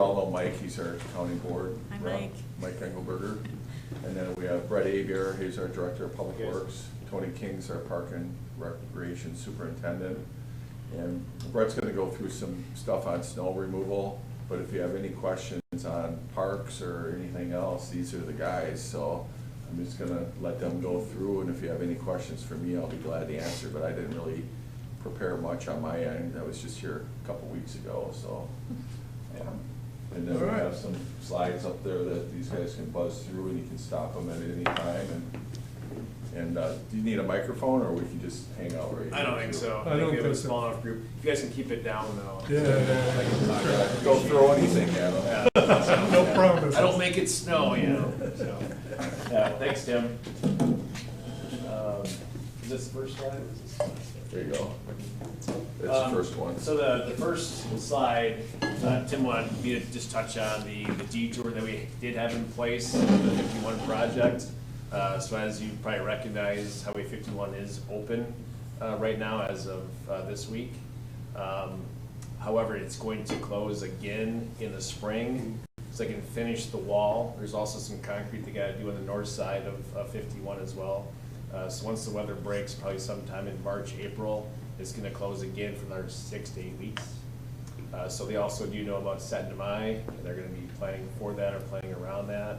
all know Mike, he's our county board. Hi, rep, Mike. Engelberger. And then we have Brett Abier, he's our director of public works. Tony King's our park and recreation superintendent. And Brett's gonna go through some stuff on snow removal, but if you have any questions on parks or anything else, these are the guys. So I'm just gonna let them go through, and if you have any questions for me, I'll be glad to answer, but I didn't really prepare much on my end. I was just here a couple weeks ago, so. And then we have some slides up there that these guys can buzz through, and you can stop them at any time. And do you need a microphone, or we can just hang out right here? I don't think so. I don't we have a think so. small enough group. If you guys can keep it down though. Yeah. Go throw anything at them. Yeah. No promise. I don't make it snow, you know, so. Yeah, thanks, Tim. Is this the first slide? Or is this the last? There you go. That's the first one. So the first slide, Tim wanted me to just touch on the detour that we did have in place, the 51 project. So as you probably recognize, Highway 51 is open right now as of this week. However, it's going to close again in the spring, so they can finish the wall. There's also some concrete they gotta do on the north side of 51 as well. So once the weather breaks, probably sometime in March, April, it's gonna close again for another 6 to 8 weeks. So they also do know about setting them and they're gonna be planning for that or planning around that.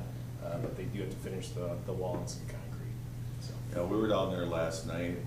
But they do have to finish the wall and some concrete, so. Yeah, we were down there last night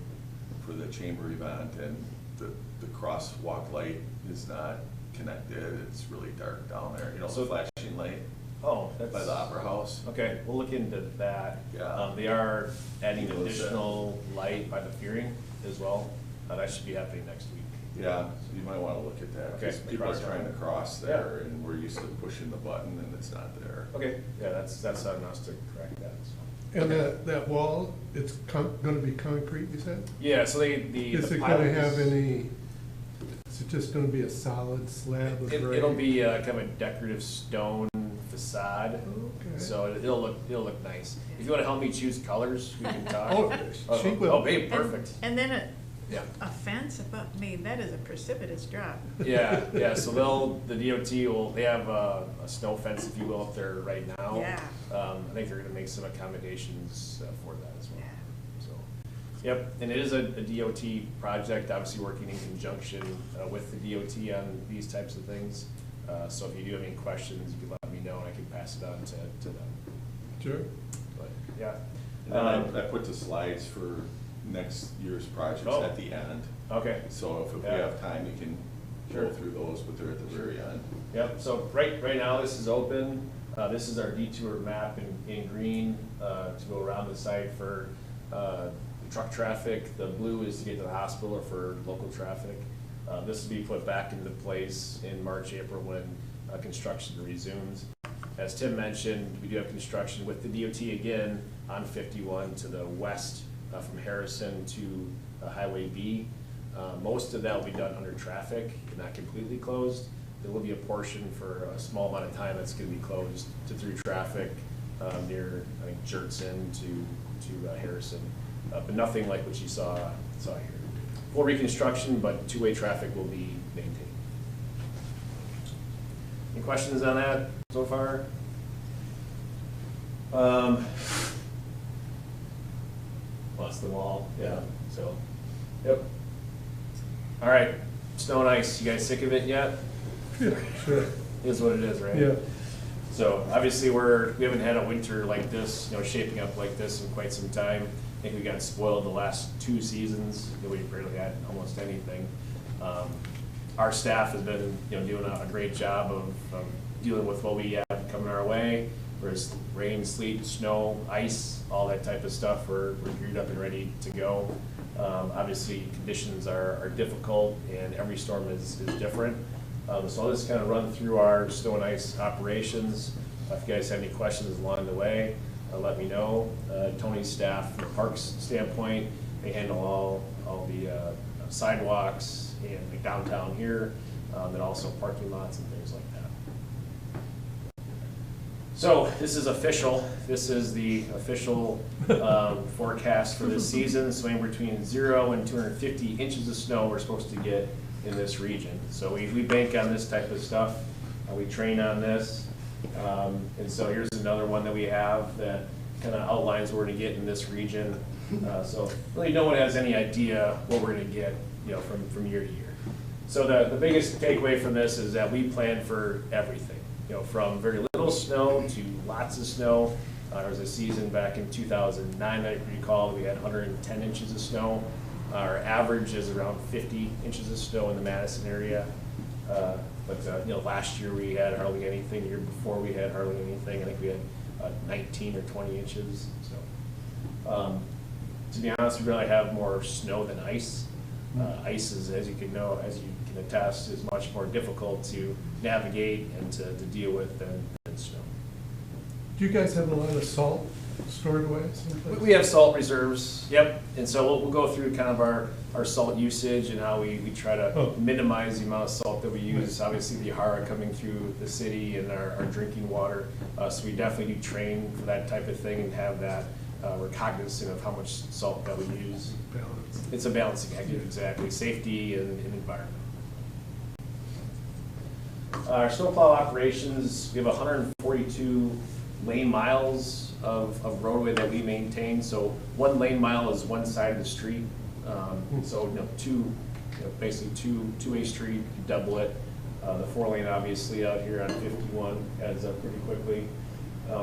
for the chamber event, and the crosswalk light is not connected. It's really dark down there, you know, So- the flashing light Oh, that's. by the Opera House. Okay, we'll look into that. Yeah. They are adding What's that? additional light by the Fearing as well. That should be happening next week. Yeah, so you might wanna look at that, because Okay. people are trying to cross there, and we're used to pushing the button, and it's not there. Okay, yeah, that's on us to correct that, so. And that wall, it's gonna be concrete, you said? Yeah, so the Is it pilot gonna have is- any, is it just gonna be a solid slab of grade? It'll be kind of a decorative stone facade, Okay. so it'll look nice. If you wanna help me choose colors, we can talk. Oh, she will. Oh, babe, perfect. And then Yeah. a fence, I mean, that is a precipitous drop. Yeah, so the DOT they have a snow fence, if you will, up there right now. Yeah. I think they're gonna make some accommodations for that as well. Yeah. So, yep, and it is a DOT project, obviously working in conjunction with the DOT on these types of things. So if you do have any questions, you can let me know and I can pass it on to them. Sure. But, yeah. And then I put the slides for next year's projects Oh. at the end. Okay. So if we Yeah. have time, you can go through those, but they're at the very end. Yep, so right now this is open. This is our detour map in green to go around the site for the truck traffic. The blue is to get to the hospital or for local traffic. This will be put back into place in March, April when construction resumes. As Tim mentioned, we do have construction with the DOT again on 51 to the west from Harrison to Highway B. Most of that will be done under traffic, not completely closed. There will be a portion for a small amount of time that's gonna be closed to through traffic near, I think, Jertson to Harrison. But nothing like what you saw here. Full reconstruction, but two-way traffic will be maintained. Any questions on that so far? Plus the wall, yeah, so, yep. All right, snow and ice, you guys sick of it yet? Yeah, sure. Is what it is, right? Yeah. So obviously we haven't had a winter like this, shaping up like this in quite some time. I think we got spoiled the last 2 seasons. We barely had almost anything. Our staff has been, doing a great job of dealing with what we have coming our way. Whereas rain, sleet, snow, ice, all that type of stuff, we're geared up and ready to go. Obviously, conditions are difficult, and every storm is different. So I'll just kind of run through our snow and ice operations. If you guys have any questions along the way, let me know. Tony's staff, from the parks standpoint, they handle all the sidewalks and like downtown here, and also parking lots and things like that. So this is official. This is the official forecast for this season. So anywhere between 0 and 250 inches of snow we're supposed to get in this region. So we bank on this type of stuff. We train on this. And so here's another one that we have that kind of outlines what we're gonna get in this region. So really no one has any idea what we're gonna get, from year to year. So the biggest takeaway from this is that we plan for everything, from very little snow to lots of snow. There was a season back in 2009, I recall, we had 110 inches of snow. Our average is around 50 inches of snow in the Madison area. But last year we had hardly anything. The year before we had hardly anything. I think we had 19 or 20 inches. So, to be honest, we really have more snow than ice. Ice is, as you can attest, is much more difficult to navigate and to deal with than snow. Do you guys have a lot of salt stored away someplace? We have salt reserves, yep, and so we'll go through kind of our salt usage and how we try to minimize the amount of salt that we use. Obviously, the Yahara coming through the city and our drinking water, so we definitely do train for that type of thing and have that, we're cognizant of how much salt that we use. Balance. It's a balancing act, exactly, safety and environment. Our snowplow operations, we have 142 lane miles of roadway that we maintain. So 1 lane mile is one side of the street. So basically two-way street, you double it. The 4-lane obviously out here on 51 adds up pretty quickly.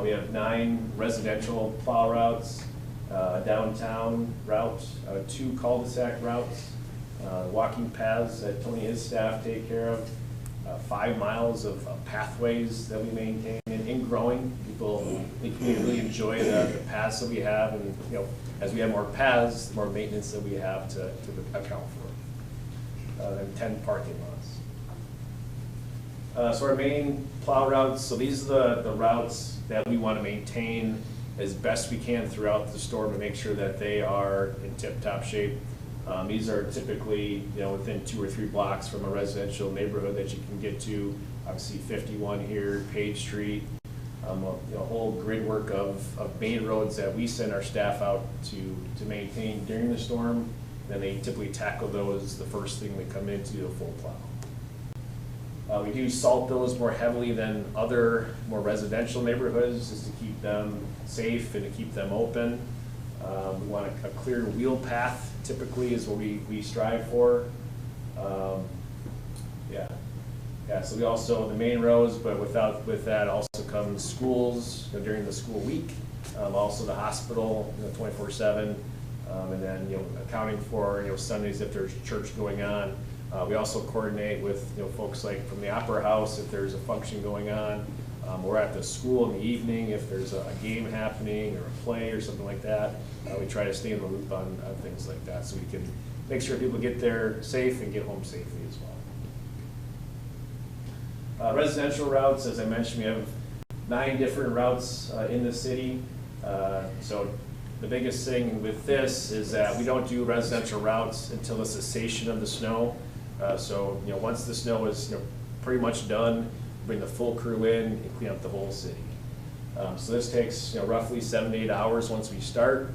We have 9 residential plow routes, downtown route, 2 cul-de-sac routes, walking paths that Tony and his staff take care of. 5 miles of pathways that we maintain and growing. People really enjoy the paths that we have, and as we have more paths, the more maintenance that we have to account for. And 10 parking lots. So our main plow routes, so these are the routes that we want to maintain as best we can throughout the storm to make sure that they are in tip-top shape. These are typically, within 2 or 3 blocks from a residential neighborhood that you can get to. Obviously 51 here, Page Street, a whole grid work of main roads that we send our staff out to maintain during the storm. Then they typically tackle those the first thing they come into a full plow. We do salt those more heavily than other more residential neighborhoods just to keep them safe and to keep them open. We want a clear wheel path typically is what we strive for. So we also, the main roads, but with that also comes schools during the school week, also the hospital 24/7, and then accounting for Sundays if there's church going on. We also coordinate with folks like from the Opera House if there's a function going on. We're at the school in the evening if there's a game happening or a play or something like that. We try to stay in the loop on things like that so we can make sure people get there safe and get home safely as well. Residential routes, as I mentioned, we have 9 different routes in the city. So the biggest thing with this is that we don't do residential routes until the cessation of the snow. So once the snow is pretty much done, bring the full crew in and clean up the whole city. So this takes roughly 7 to 8 hours once we start.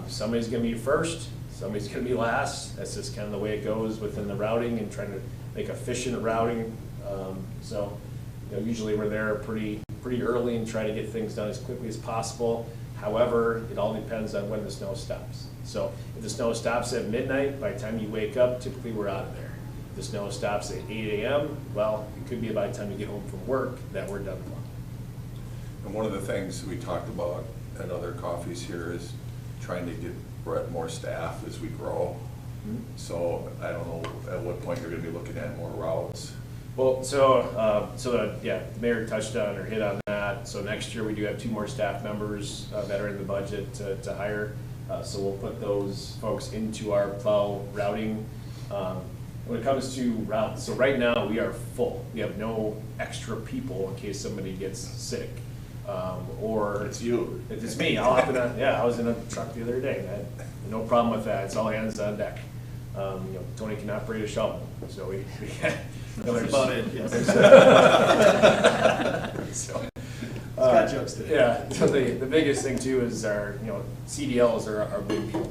Somebody's going to be first, somebody's going to be last. That's just kind of the way it goes within the routing and trying to make efficient routing. So usually we're there pretty early and try to get things done as quickly as possible. However, it all depends on when the snow stops. So if the snow stops at midnight, by the time you wake up, typically we're out of there. If the snow stops at 8 a.m., well, it could be by the time you get home from work that we're done plowing. And one of the things we talked about at other coffees here is trying to get Brett more staff as we grow. So I don't know at what point you're going to be looking at more routes. Well, the mayor touched on or hit on that. So next year we do have 2 more staff members that are in the budget to hire. So we'll put those folks into our plow routing. When it comes to routes, so right now we are full. We have no extra people in case somebody gets sick. Or it's you. It's me. I was in a truck the other day. I had no problem with that. It's all hands on deck. Tony can operate a shovel, so we that's about it. Yes. Got jokes today. Yeah. So the biggest thing too is our CDLs are our big deal.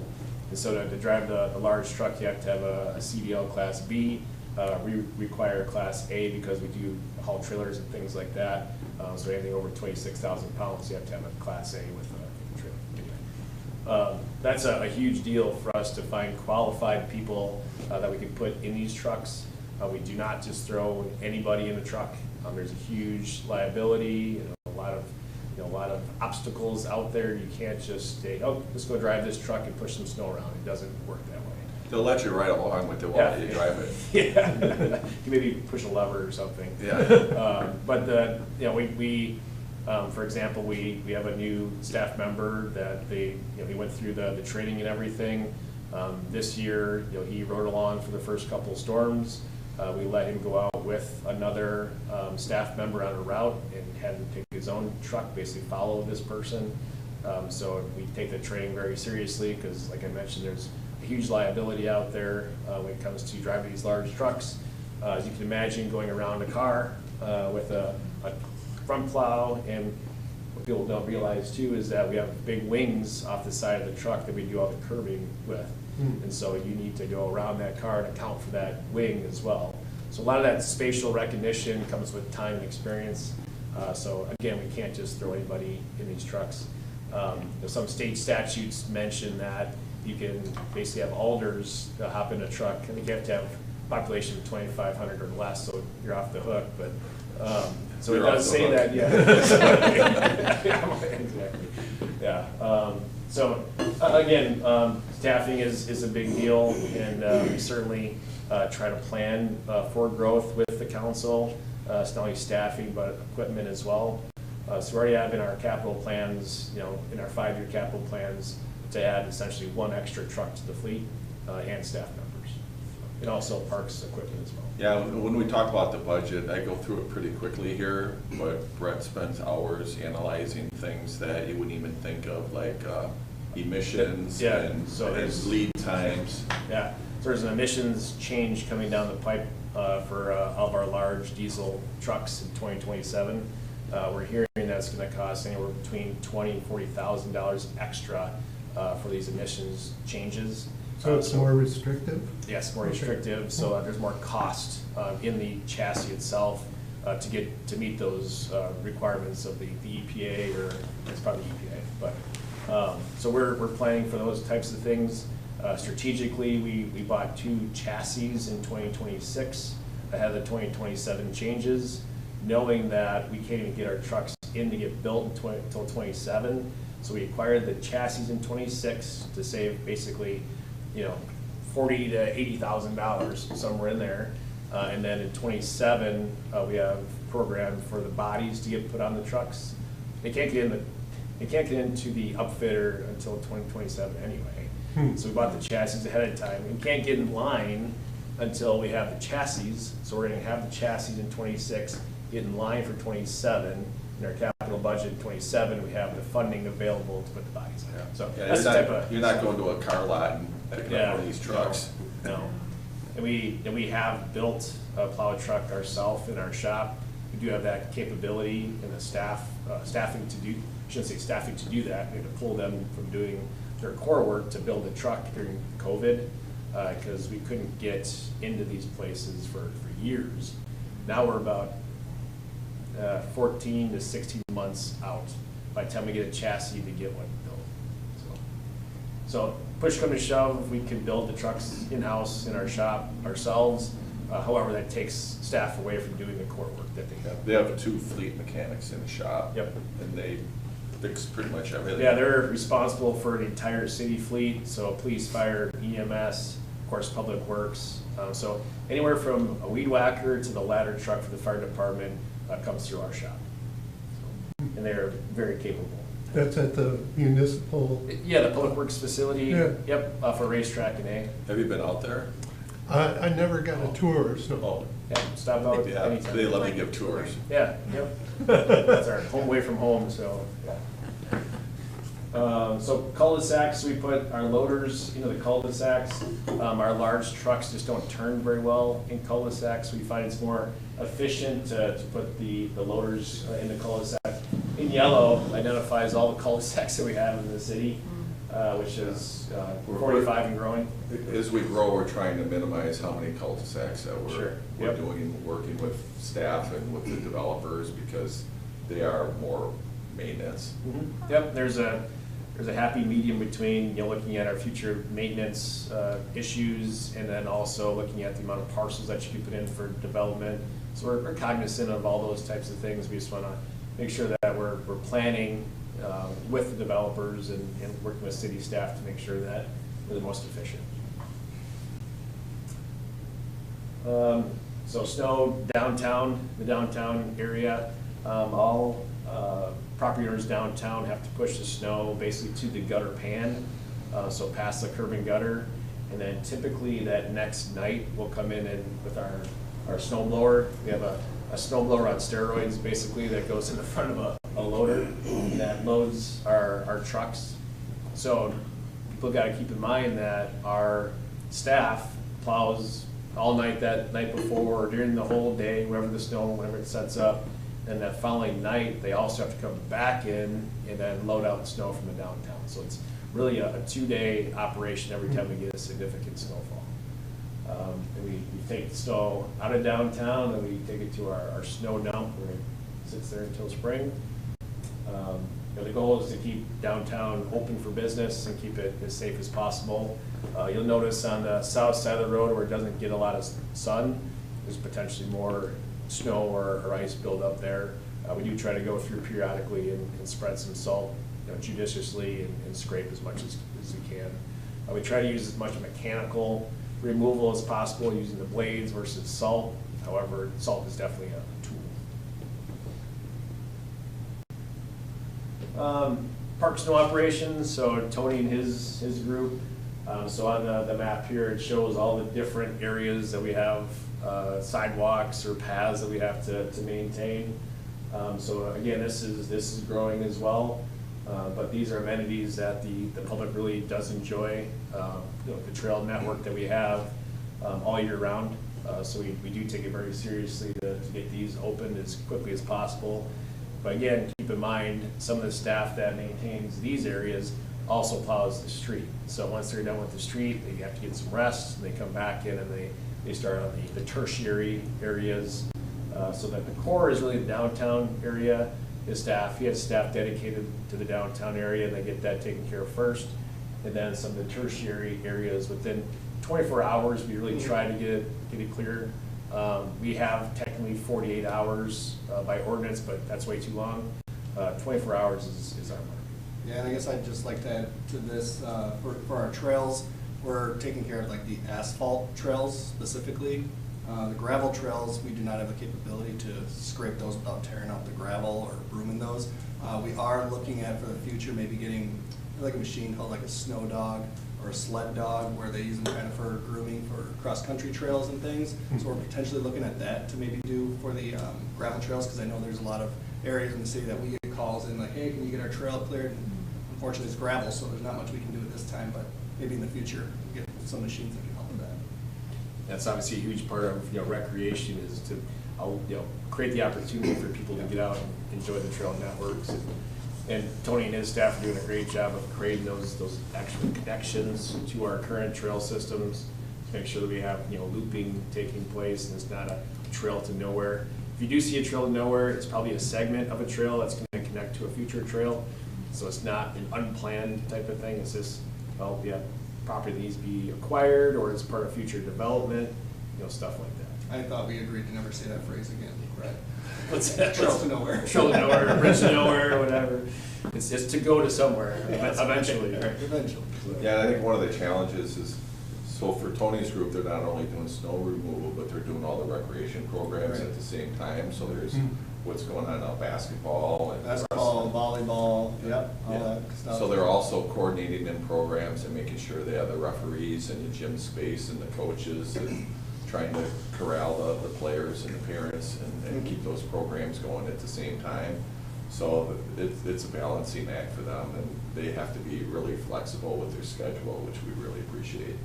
And so to drive the large truck, you have to have a CDL Class B. We require Class A because we do haul trailers and things like that. So anything over 26,000 pounds, you have to have a Class A with a trailer. That's a huge deal for us to find qualified people that we can put in these trucks. We do not just throw anybody in the truck. There's a huge liability, a lot of obstacles out there. You can't just say, oh, let's go drive this truck and push some snow around. It doesn't work that way. They'll let you ride along with it while you drive it. Yeah, you maybe push a lever or something. Yeah. But we for example, we have a new staff member that he went through the training and everything. This year, he rode along for the first couple storms. We let him go out with another staff member on a route and had him take his own truck, basically follow this person. So we take the training very seriously because, like I mentioned, there's a huge liability out there when it comes to driving these large trucks. As you can imagine, going around a car with a front plow, and what people don't realize too is that we have big wings off the side of the truck that we do all the curbing with. And so you need to go around that car and account for that wing as well. So a lot of that spatial recognition comes with time and experience. So again, we can't just throw anybody in these trucks. Some state statutes mention that you can basically have alders hop in a truck. I think you have to have a population of 2,500 or less, so you're off the hook. But so You're it does say that, yeah. Exactly. Yeah. So again, staffing is a big deal, and we certainly try to plan for growth with the council. It's not only staffing, but equipment as well. So we already have in our capital plans, in our 5-year capital plans, to add essentially 1 extra truck to the fleet and staff members. It also parks equipment as well. Yeah, when we talk about the budget, I go through it pretty quickly here, but Brett spends hours analyzing things that you wouldn't even think of, like emissions and lead times. Yeah, so there's an emissions change coming down the pipe for all of our large diesel trucks in 2027. We're hearing that's going to cost anywhere between $20,000 and $40,000 extra for these emissions changes. So it's more restrictive? Yes, more restrictive, so there's more cost in the chassis itself to meet those requirements of the EPA, or it's probably EPA. But so we're planning for those types of things. Strategically, we bought 2 chassis in 2026 ahead of the 2027 changes, knowing that we can't even get our trucks in to get built until 27. So we acquired the chassis in 26 to save basically, $40,000 to $80,000, somewhere in there. And then in 27, we have programmed for the bodies to get put on the trucks. They can't get into the upfitter until 2027 anyway. So we bought the chassis ahead of time. We can't get in line until we have the chassis. So we're going to have the chassis in 26, get in line for 27. In our capital budget in 27, we have the funding available to put the bodies on. Yeah. So Yeah, that's the type of. you're not going to a car lot and picking up one of these trucks. No. And we have built a plow truck ourselves in our shop. We do have that capability and the staffing to do. I shouldn't say staffing to do that. We had to pull them from doing their core work to build a truck during COVID because we couldn't get into these places for years. Now we're about 14 to 16 months out by the time we get a chassis to get one built. So push come to shove, we can build the trucks in-house in our shop ourselves. However, that takes staff away from doing the core work that they have. They have 2 fleet mechanics in the shop. Yep. And they fix pretty much everything. Yeah, they're responsible for the entire city fleet, so police, fire, EMS, of course, public works. So anywhere from a weed whacker to the ladder truck for the fire department comes through our shop. And they're very capable. That's at the municipal? Yeah, the public works facility. Yeah. Yep, off a racetrack in A. Have you been out there? I never got a tour, so. Oh, Yeah, stop out yeah, anytime. they let me give tours. Yeah, yep. That's our home away from home, so, yeah. So cul-de-sacs, we put our loaders into the cul-de-sacs. Our large trucks just don't turn very well in cul-de-sacs. We find it's more efficient to put the loaders in the cul-de-sac. In yellow identifies all the cul-de-sacs that we have in the city. which is 45 and growing. As we grow, we're trying to minimize how many cul-de-sacs that Sure. we're Yep. doing, working with staff and with the developers, because they are more maintenance. Yep, there's a happy medium between, looking at our future maintenance issues, and then also looking at the amount of parcels that you can put in for development. So we're cognizant of all those types of things. We just want to make sure that we're planning with the developers and working with city staff to make sure that we're the most efficient. So snow downtown, the downtown area, all property owners downtown have to push the snow basically to the gutter pan, so past the curb and gutter. And then typically that next night, we'll come in and with our snow blower. We have a snow blower on steroids, basically, that goes in the front of a loader that loads our trucks. So people gotta keep in mind that our staff plows all night that night before, or during the whole day, wherever the snow, whenever it sets up. And that following night, they also have to come back in and then load out the snow from the downtown. So it's really a 2-day operation every time we get a significant snowfall. And we take the snow out of downtown and we take it to our snow dump where it sits there until spring. The goal is to keep downtown open for business and keep it as safe as possible. You'll notice on the south side of the road where it doesn't get a lot of sun, there's potentially more snow or ice build up there. We do try to go through periodically and spread some salt judiciously and scrape as much as we can. We try to use as much mechanical removal as possible using the blades versus salt. However, salt is definitely a tool. Park snow operations, so Tony and his group. So on the map here, it shows all the different areas that we have sidewalks or paths that we have to maintain. So again, this is growing as well, but these are amenities that the public really does enjoy. The trail network that we have all year round. So we do take it very seriously to get these opened as quickly as possible. But again, keep in mind, some of the staff that maintains these areas also plows the street. So once they're done with the street, they have to get some rest, and they come back in and they start on the tertiary areas. So that the core is really the downtown area. He has staff dedicated to the downtown area, and they get that taken care of first. And then some of the tertiary areas within 24 hours, we really try to get it clear. We have technically 48 hours by ordinance, but that's way too long. 24 hours is our mark. Yeah, and I guess I'd just like to add to this, for our trails, we're taking care of like the asphalt trails specifically. The gravel trails, we do not have the capability to scrape those without tearing out the gravel or brooming those. We are looking at, for the future, maybe getting like a machine called like a snow dog or a sled dog, where they use them kind of for grooming for cross-country trails and things. So we're potentially looking at that to maybe do for the gravel trails, because I know there's a lot of areas in the city that we get calls in like, hey, can you get our trail cleared? And unfortunately, it's gravel, so there's not much we can do at this time, but maybe in the future, we'll get some machines that can help with that. That's obviously a huge part of recreation, is to create the opportunity for people to get out and enjoy the trail networks. And Tony and his staff are doing a great job of creating those actual connections to our current trail systems to make sure that we have looping taking place, and it's not a trail to nowhere. If you do see a trail to nowhere, it's probably a segment of a trail that's going to connect to a future trail. So it's not an unplanned type of thing. It's just, property that needs to be acquired, or it's part of future development, stuff like that. I thought we agreed to never say that phrase again, right? What's that? Trail to nowhere. Trail to nowhere, bridge to nowhere, whatever. It's to go to somewhere eventually. Eventually. Yeah, and I think one of the challenges is, so for Tony's group, they're not only doing snow removal, but they're doing all the recreation programs Right. at the same time. So there's what's going on now, basketball and Basketball, wrestling. volleyball, yep, all Yeah. that stuff. So they're also coordinating in programs and making sure they have the referees and the gym space and the coaches, and trying to corral the players and the parents and keep those programs going at the same time. So it's a balancing act for them, and they have to be really flexible with their schedule, which we really appreciate.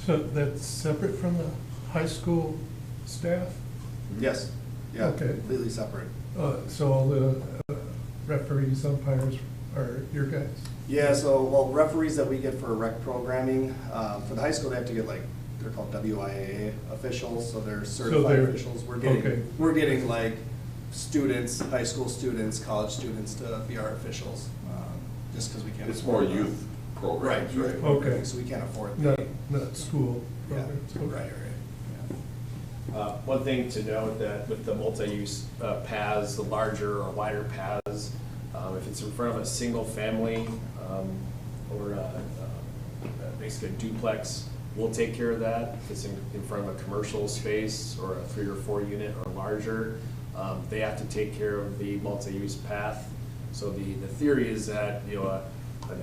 So that's separate from the high school staff? Yes, yeah, Okay. completely separate. So all the referees, umpires are your guys? Yeah, so, well, referees that we get for rec programming, for the high school, they have to get like, they're called WIAA officials, so they're certified they're- officials. okay. We're getting like students, high school students, college students to be our officials, just because we can't. It's more afford them. youth programs, Right, right? youth programming, Okay. so we can't afford Not, the. not school Yeah, programs? right, Okay. right. One thing to note that with the multi-use paths, the larger or wider paths, if it's in front of a single family or basically a duplex, we'll take care of that. If it's in front of a commercial space or a 3 or 4 unit or larger, they have to take care of the multi-use path. So the theory is that, you know,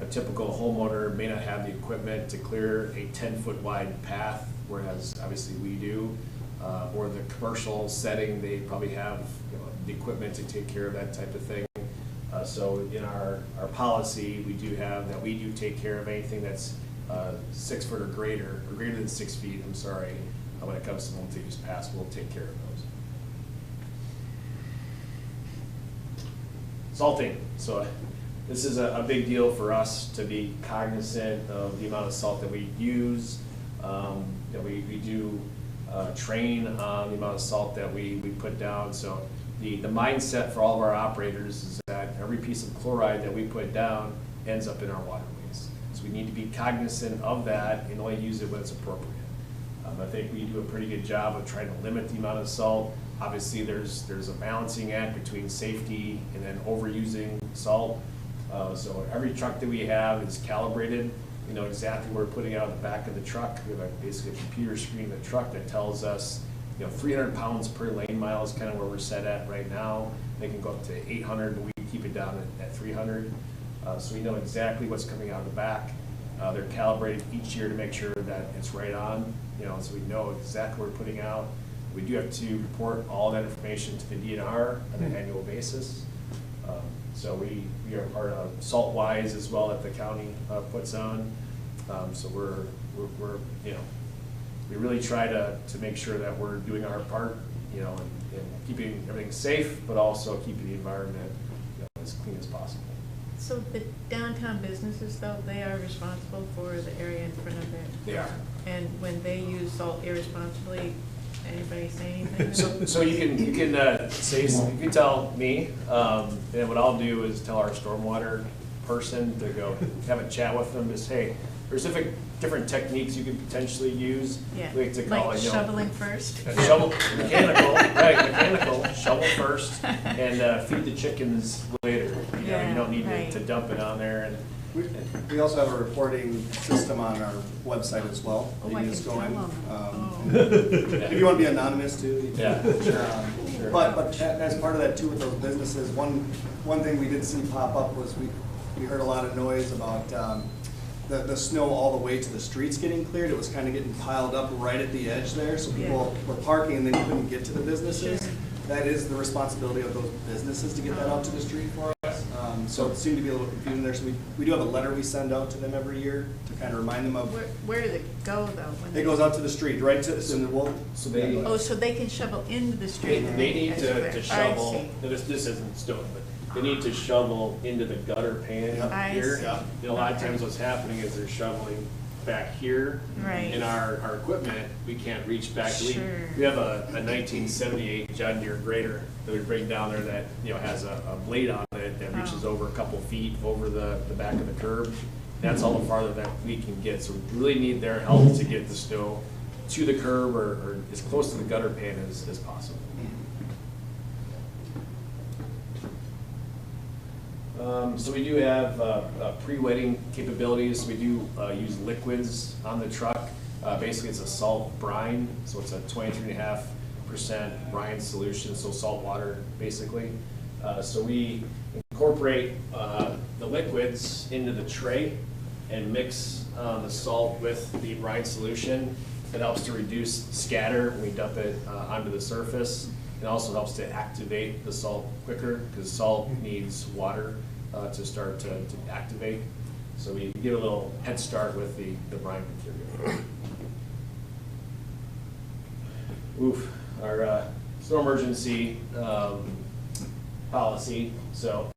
a typical homeowner may not have the equipment to clear a 10-foot wide path, whereas obviously we do. Or the commercial setting, they probably have, you know, the equipment to take care of that type of thing. So in our policy, we do have that we do take care of anything that's 6 foot or greater than 6 feet, I'm sorry. When it comes to multi-use paths, we'll take care of those. Salting. So this is a big deal for us to be cognizant of the amount of salt that we use. You know, we do train on the amount of salt that we put down. So the mindset for all of our operators is that every piece of chloride that we put down ends up in our waterways. So we need to be cognizant of that and only use it when it's appropriate. I think we do a pretty good job of trying to limit the amount of salt. Obviously, there's a balancing act between safety and then overusing salt. So every truck that we have is calibrated. We know exactly what we're putting out of the back of the truck. We have basically a computer screen in the truck that tells us, you know, 300 pounds per lane mile is kind of where we're set at right now. They can go up to 800, but we keep it down at 300. So we know exactly what's coming out of the back. They're calibrated each year to make sure that it's right on, you know, so we know exactly what we're putting out. We do have to report all that information to the DNR on an annual basis. So we are part of SaltWise as well that the county puts on. So we're you know, we really try to make sure that we're doing our part, you know, and keeping everything safe, but also keeping the environment, you know, as clean as possible. So the downtown businesses, though, they are responsible for the area in front of it? They are. And when they use salt irresponsibly, anybody say anything? So you can say, you can tell me, and what I'll do is tell our stormwater person to go have a chat with them, just, hey, there's different techniques you could potentially use. Yeah, We like to call like it, you know, shoveling first? shovel, mechanical, shovel first, and feed the chickens later. You know, you don't need Yeah, to right. dump it on there and. We also have a reporting system on our website as well. Oh, You I can can just go tell in. them. If you want to be anonymous too. you can. Yeah. Sure. But as part of that too with those businesses, one thing we did see pop up was we heard a lot of noise about the snow all the way to the streets getting cleared. It was kind of getting piled up right at the edge there, so people were parking and then couldn't get to the businesses. Sure. That is the responsibility of those businesses to get that out to the street for us. So it seemed to be a little confusing there, so we do have a letter we send out to them every year to kind of remind them of. Where does it go, though? when It goes out to the street, right to, so we'll. So they- Oh, so they can shovel into the They street? need That's where- to I shovel, see. no, this isn't Stoughton, but they need to shovel into the gutter pan Yep. I here. see. You know, a lot of times what's happening is they're shoveling back here. Right. In our equipment, we can't reach back. Sure. We have a 1978 John Deere grader that we bring down there that, you know, has a blade on it that reaches Oh. over a couple feet over the back of the curb. That's all the farther that we can get, so we really need their help to get the snow to the curb or as close to the gutter pan as possible. So we do have pre-wetting capabilities. We do use liquids on the truck. Basically, it's a salt brine, so it's a 23.5% brine solution, so salt water, basically. So we incorporate the liquids into the tray and mix the salt with the brine solution. It helps to reduce scatter when we dump it onto the surface. It also helps to activate the salt quicker because salt needs water to start to activate. So we get a little head start with the brine material. Oof, our snow emergency policy. So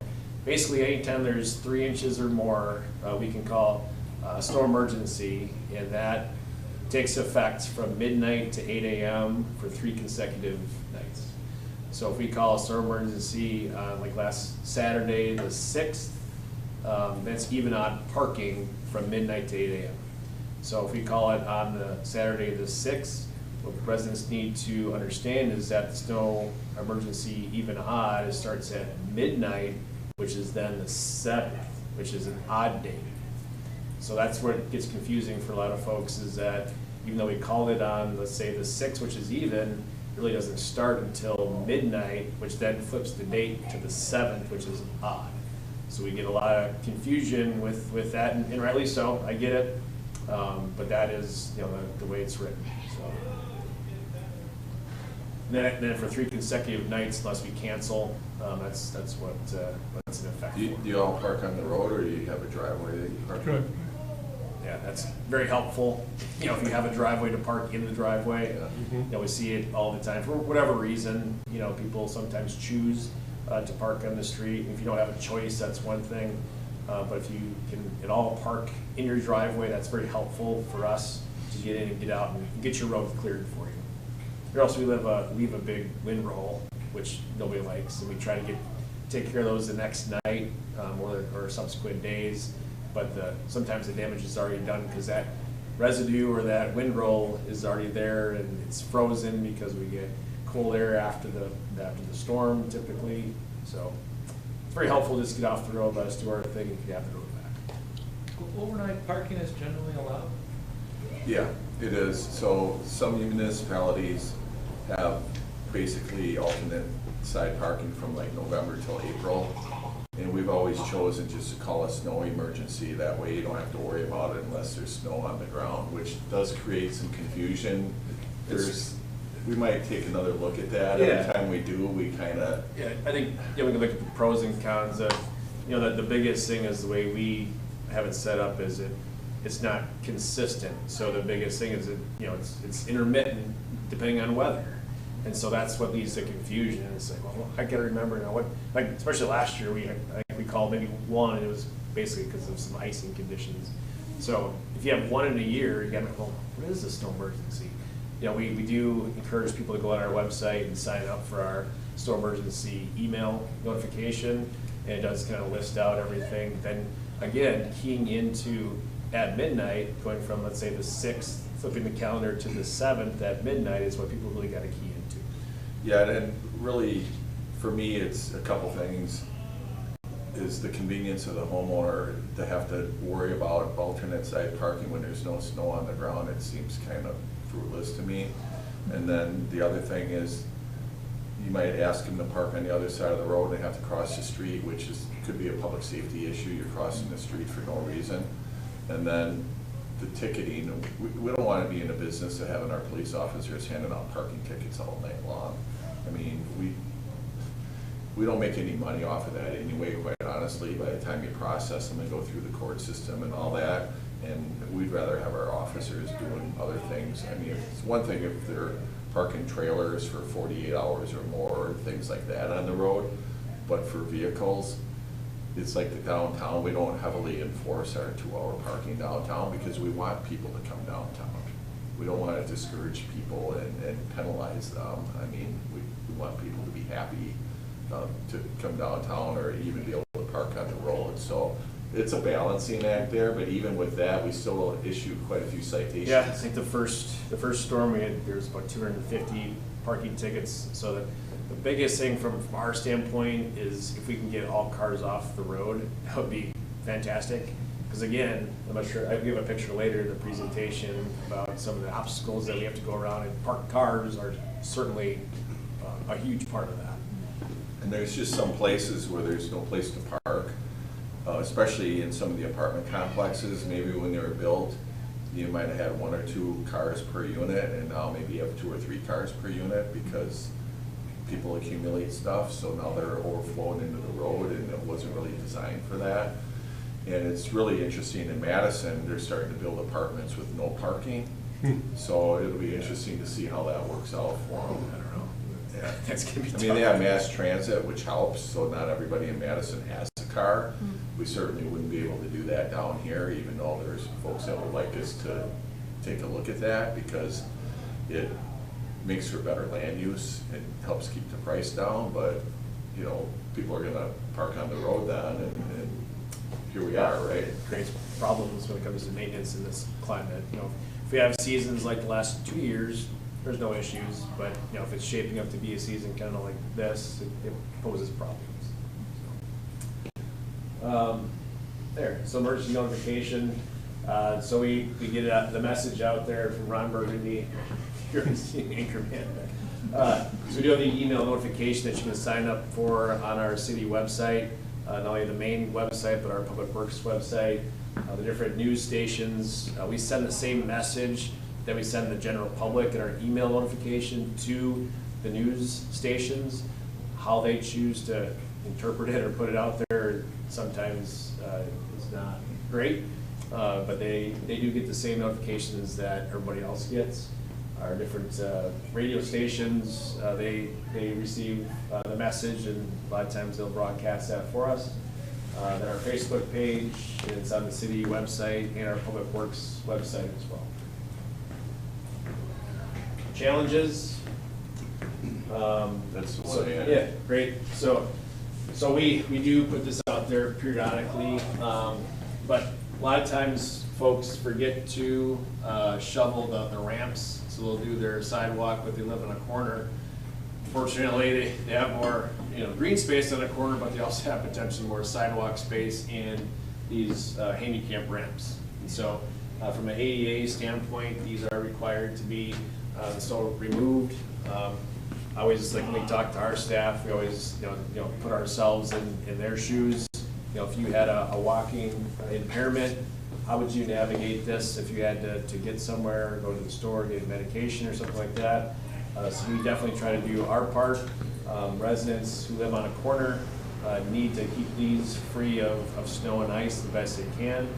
basically anytime there's 3 inches or more, we can call a snow emergency, and that takes effect from midnight to 8 a.m. for 3 consecutive nights. So if we call a snow emergency like last Saturday, the 6th, that's even odd parking from midnight to 8 a.m. So if we call it on the Saturday the 6th, what residents need to understand is that the snow emergency even odd starts at midnight, which is then the 7th, which is an odd date. So that's where it gets confusing for a lot of folks, is that even though we called it on, let's say, the 6th, which is even, it really doesn't start until midnight, which then flips the date to the 7th, which is odd. So we get a lot of confusion with that, and rightly so, I get it. But that is, the way it's written, so. Then for 3 consecutive nights, unless we cancel, that's what's in effect. Do you all park on the road, or do you have a driveway that you park? Good. Yeah, that's very helpful. If you have a driveway to park in the driveway, Yeah. we see it all the time for whatever reason. People sometimes choose to park on the street. If you don't have a choice, that's one thing. But if you can at all park in your driveway, that's very helpful for us to get in and get out and get your road cleared for you. Here also, we leave a big windrow, which nobody likes, and we try to take care of those the next night or subsequent days. But sometimes the damage is already done because that residue or that windrow is already there, and it's frozen because we get cold air after the storm typically. So it's very helpful to just get off the road, let us do our thing, and get the road back. Overnight parking is generally allowed? Yeah, it is. So some municipalities have basically alternate side parking from like November till April. And we've always chosen just to call a snow emergency. That way you don't have to worry about it unless there's snow on the ground, which does create some confusion. We might take another look at that. Yeah. Every time we do, we kind of. Yeah, I think we can look at the pros and cons of, the biggest thing is the way we have it set up is it's not consistent. So the biggest thing is it's intermittent depending on weather. And so that's what leads to confusion. It's like, well, I gotta remember now especially last year, I think we called maybe one, and it was basically because of some icing conditions. So if you have one in a year, you gotta, well, what is a snow emergency? We do encourage people to go on our website and sign up for our snow emergency email notification, and it does kind of list out everything. Then again, keying into at midnight, going from, let's say, the 6th, flipping the calendar to the 7th at midnight is what people really got to key into. Yeah, and really, for me, it's a couple things. Is the convenience of the homeowner to have to worry about alternate side parking when there's no snow on the ground. It seems kind of fruitless to me. And then the other thing is, you might ask them to park on the other side of the road and they have to cross the street, which could be a public safety issue. You're crossing the street for no reason. And then the ticketing, we don't want to be in a business of having our police officers handing out parking tickets all night long. I mean, we don't make any money off of that anyway, quite honestly, by the time you process them and go through the court system and all that. And we'd rather have our officers doing other things. I mean, it's one thing if they're parking trailers for 48 hours or more, things like that on the road. But for vehicles, it's like the downtown, we don't heavily enforce our 2-hour parking downtown because we want people to come downtown. We don't want to discourage people and penalize them. I mean, we want people to be happy to come downtown or even be able to park on the road. So it's a balancing act there, but even with that, we still issue quite a few citations. Yeah, I think the first storm we had, there was about 250 parking tickets. So the biggest thing from our standpoint is if we can get all cars off the road, that would be fantastic. Because again, I'm not sure, I'll give a picture later in the presentation about some of the obstacles that we have to go around, and parked cars are certainly a huge part of that. And there's just some places where there's no place to park, especially in some of the apartment complexes. Maybe when they were built, you might have had 1 or 2 cars per unit, and now maybe you have 2 or 3 cars per unit because people accumulate stuff, so now they're overflowing into the road, and it wasn't really designed for that. And it's really interesting in Madison, they're starting to build apartments with no parking. So it'll be interesting to see how that works out for them. I don't know. Yeah. That's gonna be I tough. mean, they have mass transit, which helps, so not everybody in Madison has a car. Mm. We certainly wouldn't be able to do that down here, even though there's folks that would like us to take a look at that, because it makes for better land use, it helps keep the price down, but, you know, people are gonna park on the road then, and here we are, right? It creates problems when it comes to maintenance in this climate. You know, if we have seasons like the last 2 years, there's no issues, but, you know, if it's shaping up to be a season kind of like this, it poses problems. There, so emergency notification, so we get the message out there from Ron Burgundy, you're in Anchorman. So we do have the email notification that you can sign up for on our city website, not only the main website, but our Public Works website, the different news stations. We send the same message that we send the general public in our email notification to the news stations. How they choose to interpret it or put it out there sometimes is not great, but they do get the same notifications that everybody else gets. Our different radio stations, they receive the message, and a lot of times they'll broadcast that for us. Then our Facebook page, it's on the city website and our Public Works website as well. Challenges. That's the So, one, yeah, great. So we do put this out there periodically, but a lot of times folks forget to shovel the ramps. So they'll do their sidewalk, but they live in a corner. Fortunately, they have more, green space on a corner, but they also have potentially more sidewalk space and these handicap ramps. And so from an ADA standpoint, these are required to be removed. I always, like when we talk to our staff, we always, put ourselves in their shoes. If you had a walking impairment, how would you navigate this if you had to get somewhere, or go to the store, get medication or something like that? So we definitely try to do our part. Residents who live on a corner need to keep these free of snow and ice the best they can.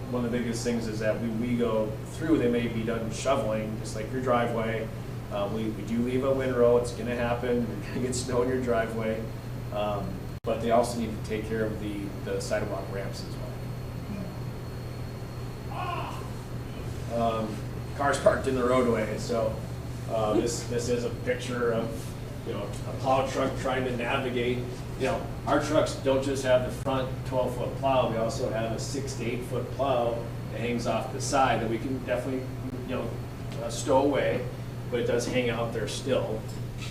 One of the biggest things is that we go through, they may be done shoveling, just like your driveway. We do leave a windrow, it's gonna happen, you're gonna get snow in your driveway. But they also need to take care of the sidewalk ramps as well. Cars parked in the roadway, so this is a picture of a plow truck trying to navigate. Our trucks don't just have the front 12-foot plow, we also have a 6 to 8 foot plow that hangs off the side that we can definitely stow away, but it does hang out there still.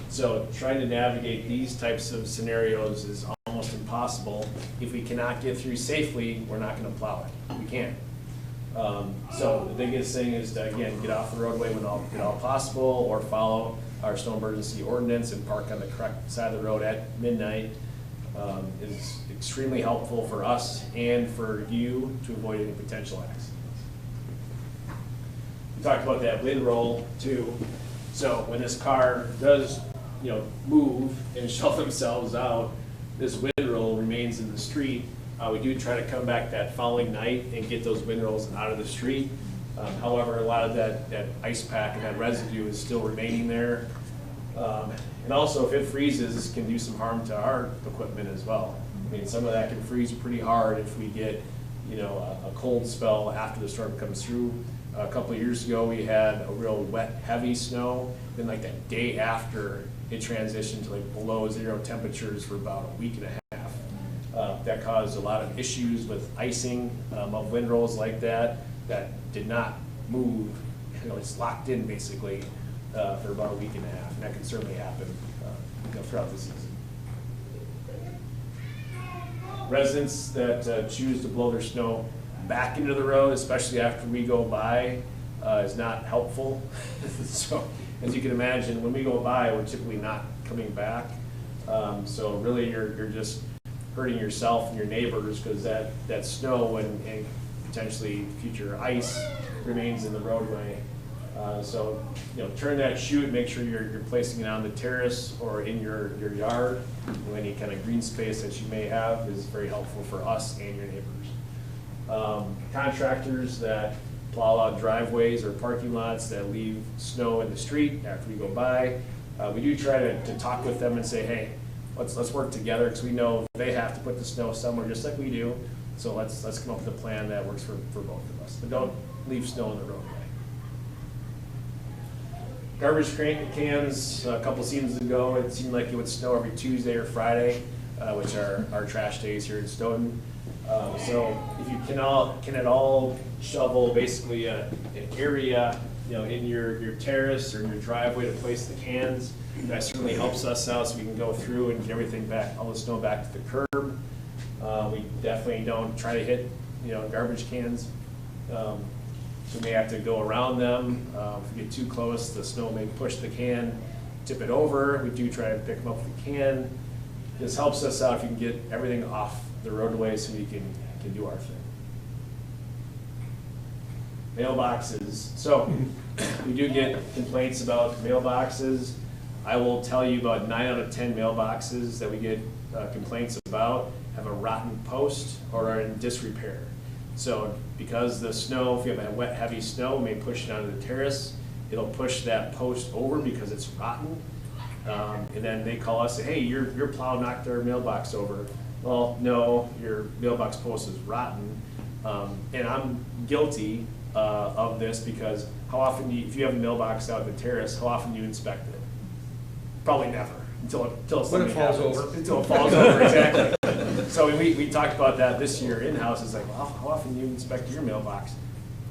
So trying to navigate these types of scenarios is almost impossible. If we cannot get through safely, we're not going to plow it. We can't. So the biggest thing is to, again, get off the roadway when at all possible, or follow our snow emergency ordinance and park on the correct side of the road at midnight. Is extremely helpful for us and for you to avoid any potential accidents. We talked about that wind roll too. So when this car does, move and shove themselves out, this wind roll remains in the street. We do try to come back that following night and get those windrolls out of the street. However, a lot of that ice pack and that residue is still remaining there. And also, if it freezes, can do some harm to our equipment as well. I mean, some of that can freeze pretty hard if we get, a cold spell after the storm comes through. A couple of years ago, we had a real wet, heavy snow. Then like that day after, it transitioned to like below 0 temperatures for about a week and a half. That caused a lot of issues with icing of windrolls like that did not move. It's locked in basically for about a week and a half. And that can certainly happen throughout the season. Residents that choose to blow their snow back into the road, especially after we go by, is not helpful. So as you can imagine, when we go by, we're typically not coming back. So really you're just hurting yourself and your neighbors, because that snow and potentially future ice remains in the roadway. So turn that chute, make sure you're placing it on the terrace or in your yard. Any kind of green space that you may have is very helpful for us and your neighbors. Contractors that plow out driveways or parking lots that leave snow in the street after we go by, We do try to talk with them and say, hey, let's work together, because we know they have to put the snow somewhere just like we do. So let's come up with a plan that works for both of us. But don't leave snow in the roadway. Garbage cans, a couple seasons ago, it seemed like it would snow every Tuesday or Friday, which are our trash days here in Stoughton. So if you can at all shovel basically an area, in your terrace or in your driveway to place the cans, that certainly helps us out, so we can go through and get everything back, all the snow back to the curb. We definitely don't try to hit, garbage cans. So we may have to go around them. If we get too close, the snow may push the can, tip it over. We do try to pick them up with the can. This helps us out if you can get everything off the roadway so we can do our thing. Mailboxes. So we do get complaints about mailboxes. I will tell you about 9 out of 10 mailboxes that we get complaints about have a rotten post or are in disrepair. So because the snow, if you have a wet, heavy snow, may push it onto the terrace, it'll push that post over because it's rotten. And then they call us, say, hey, your plow knocked our mailbox over. Well, no, your mailbox post is rotten. And I'm guilty of this, because how often if you have a mailbox out at the terrace, how often do you inspect it? Probably never, until something falls happens. over. Until it falls over, exactly. So we talked about that this year in-house. It's like, well, how often do you inspect your mailbox?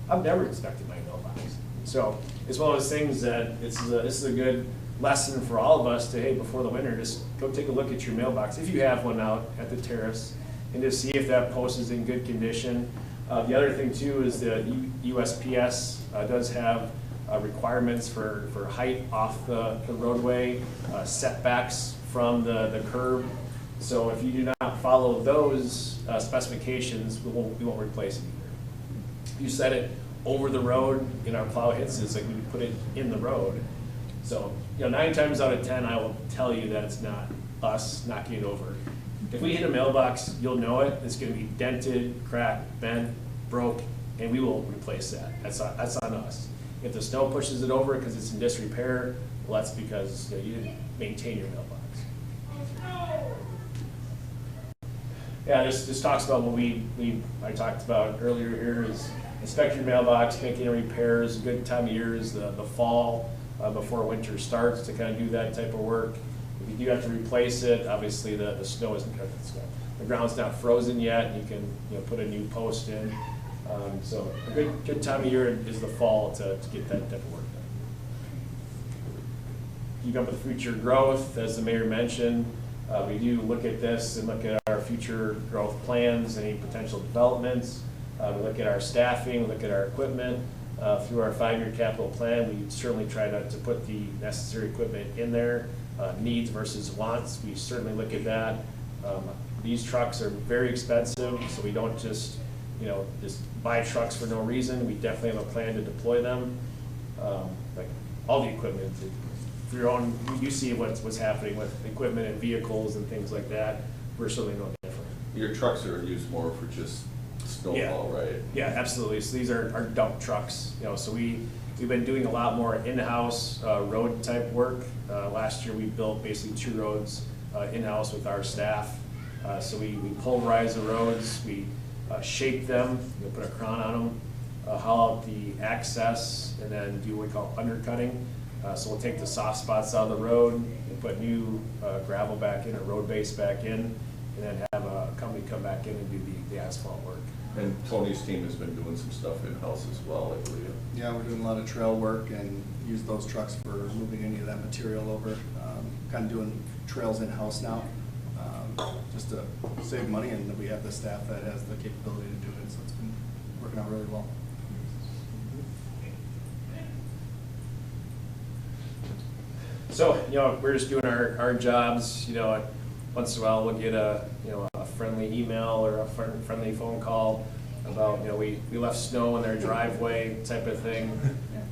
I've never inspected my mailbox. So it's one of those things that this is a good lesson for all of us to, hey, before the winter, just go take a look at your mailbox, if you have one out at the terrace, and just see if that post is in good condition. The other thing too is the USPS does have requirements for height off the roadway, setbacks from the curb. So if you do not follow those specifications, we won't replace it either. If you set it over the road and our plow hits it, it's like we put it in the road. So 9 times out of 10, I will tell you that it's not us knocking it over. If we hit a mailbox, you'll know it. It's going to be dented, cracked, bent, broke, and we will replace that. That's on us. If the snow pushes it over because it's in disrepair, well, that's because you didn't maintain your mailbox. Yeah, this talks about what I talked about earlier here is inspect your mailbox, make any repairs. A good time of year is the fall before winter starts to kind of do that type of work. If you do have to replace it, obviously the snow isn't, the ground's not frozen yet, and you can put a new post in. So a good time of year is the fall to get that type of work done. Keep up with future growth, as the mayor mentioned. We do look at this and look at our future growth plans, any potential developments. We look at our staffing, we look at our equipment. Through our 5-year capital plan, we certainly try to put the necessary equipment in there. Needs versus wants, we certainly look at that. These trucks are very expensive, so we don't just buy trucks for no reason. We definitely have a plan to deploy them. Like all the equipment, for your own, you see what's happening with equipment and vehicles and things like that. We're certainly no different. Your trucks are used more for just snowfall, right? Yeah, absolutely. So these are our dump trucks. So we've been doing a lot more in-house road type work. Last year we built basically 2 roads in-house with our staff. So we pulverize the roads, we shape them, put a crown on them, hollow out the access, and then do what we call undercutting. So we'll take the soft spots out of the road and put new gravel back in, or road base back in, and then have a company come back in and do the asphalt work. And Tony's team has been doing some stuff in-house as well, I believe. Yeah, we're doing a lot of trail work and use those trucks for moving any of that material over. Kind of doing trails in-house now, just to save money, and we have the staff that has the capability to do it, so it's been working out really well. So, we're just doing our jobs. Once in a while we'll get a friendly email or a friendly phone call about, we left snow in their driveway type of thing.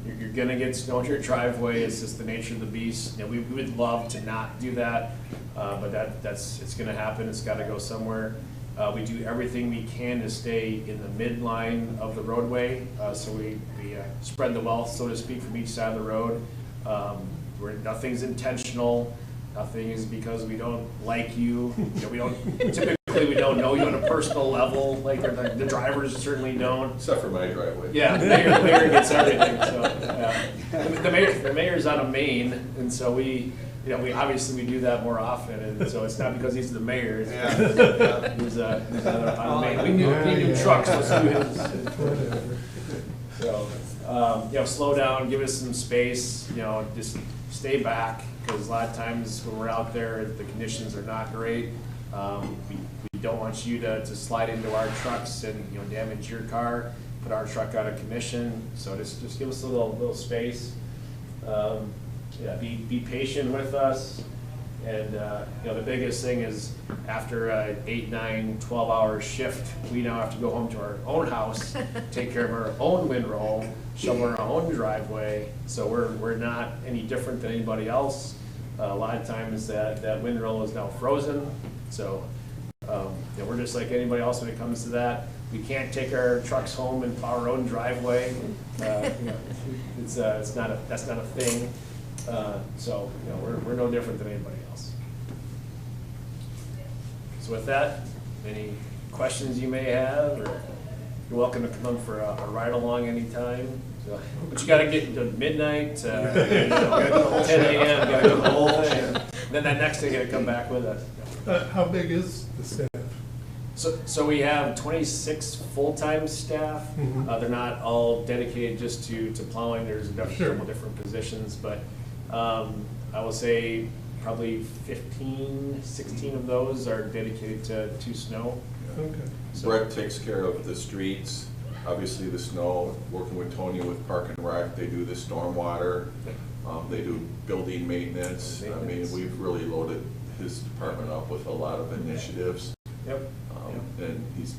You're gonna get snow in your driveway. It's just the nature of the beast. We would love to not do that, but it's gonna happen. It's gotta go somewhere. We do everything we can to stay in the midline of the roadway, so we spread the wealth, so to speak, from each side of the road. nothing's intentional. Nothing is because we don't like you. We don't, typically we don't know you on a personal level, like the drivers certainly don't. Except for my driveway. Yeah, the mayor gets everything, so, yeah. The mayor's out of Maine, and so we obviously we do that more often, and so it's not because he's the mayor, it's because he's out of Maine. We do trucks, let's do his. Whatever. So, slow down, give us some space, just stay back, because a lot of times when we're out there, the conditions are not great. We don't want you to slide into our trucks and, damage your car, put our truck out of commission, so just give us a little space. Be patient with us, and, the biggest thing is, after a 8, 9, 12-hour shift, we now have to go home to our own house, take care of our own windrow, shovel our own driveway, so we're not any different than anybody else. A lot of times that windrow is now frozen, so, we're just like anybody else when it comes to that. We can't take our trucks home and plow our own driveway. That's not a thing. So, we're no different than anybody else. So with that, any questions you may have, or you're welcome to come for a ride along anytime. So, but you gotta get into midnight, 10 a.m., gotta do the whole thing. Then that next day, you gotta come back with us. How big is the staff? So we have 26 full-time staff. Mhm. They're not all dedicated just to plowing. There's a Sure. couple different positions, but I will say probably 15, 16 of those are dedicated to snow. Okay. So- Brett takes care of the streets, obviously the snow, working with Tony with Park and Rec, they do the stormwater, they do building maintenance. I mean, we've really loaded his department up with a lot of initiatives, Yep. and he's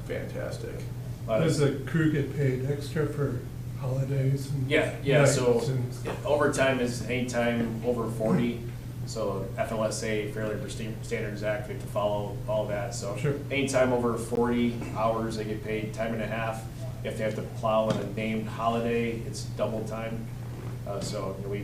fantastic. Does the crew get paid extra for holidays and? Yeah, so nights and- overtime is anytime over 40. So FLSA, Fair Labor Standards Act, we have to follow all that. So Sure. anytime over 40 hours, they get paid time and a half. If they have to plow on a named holiday, it's double time. So we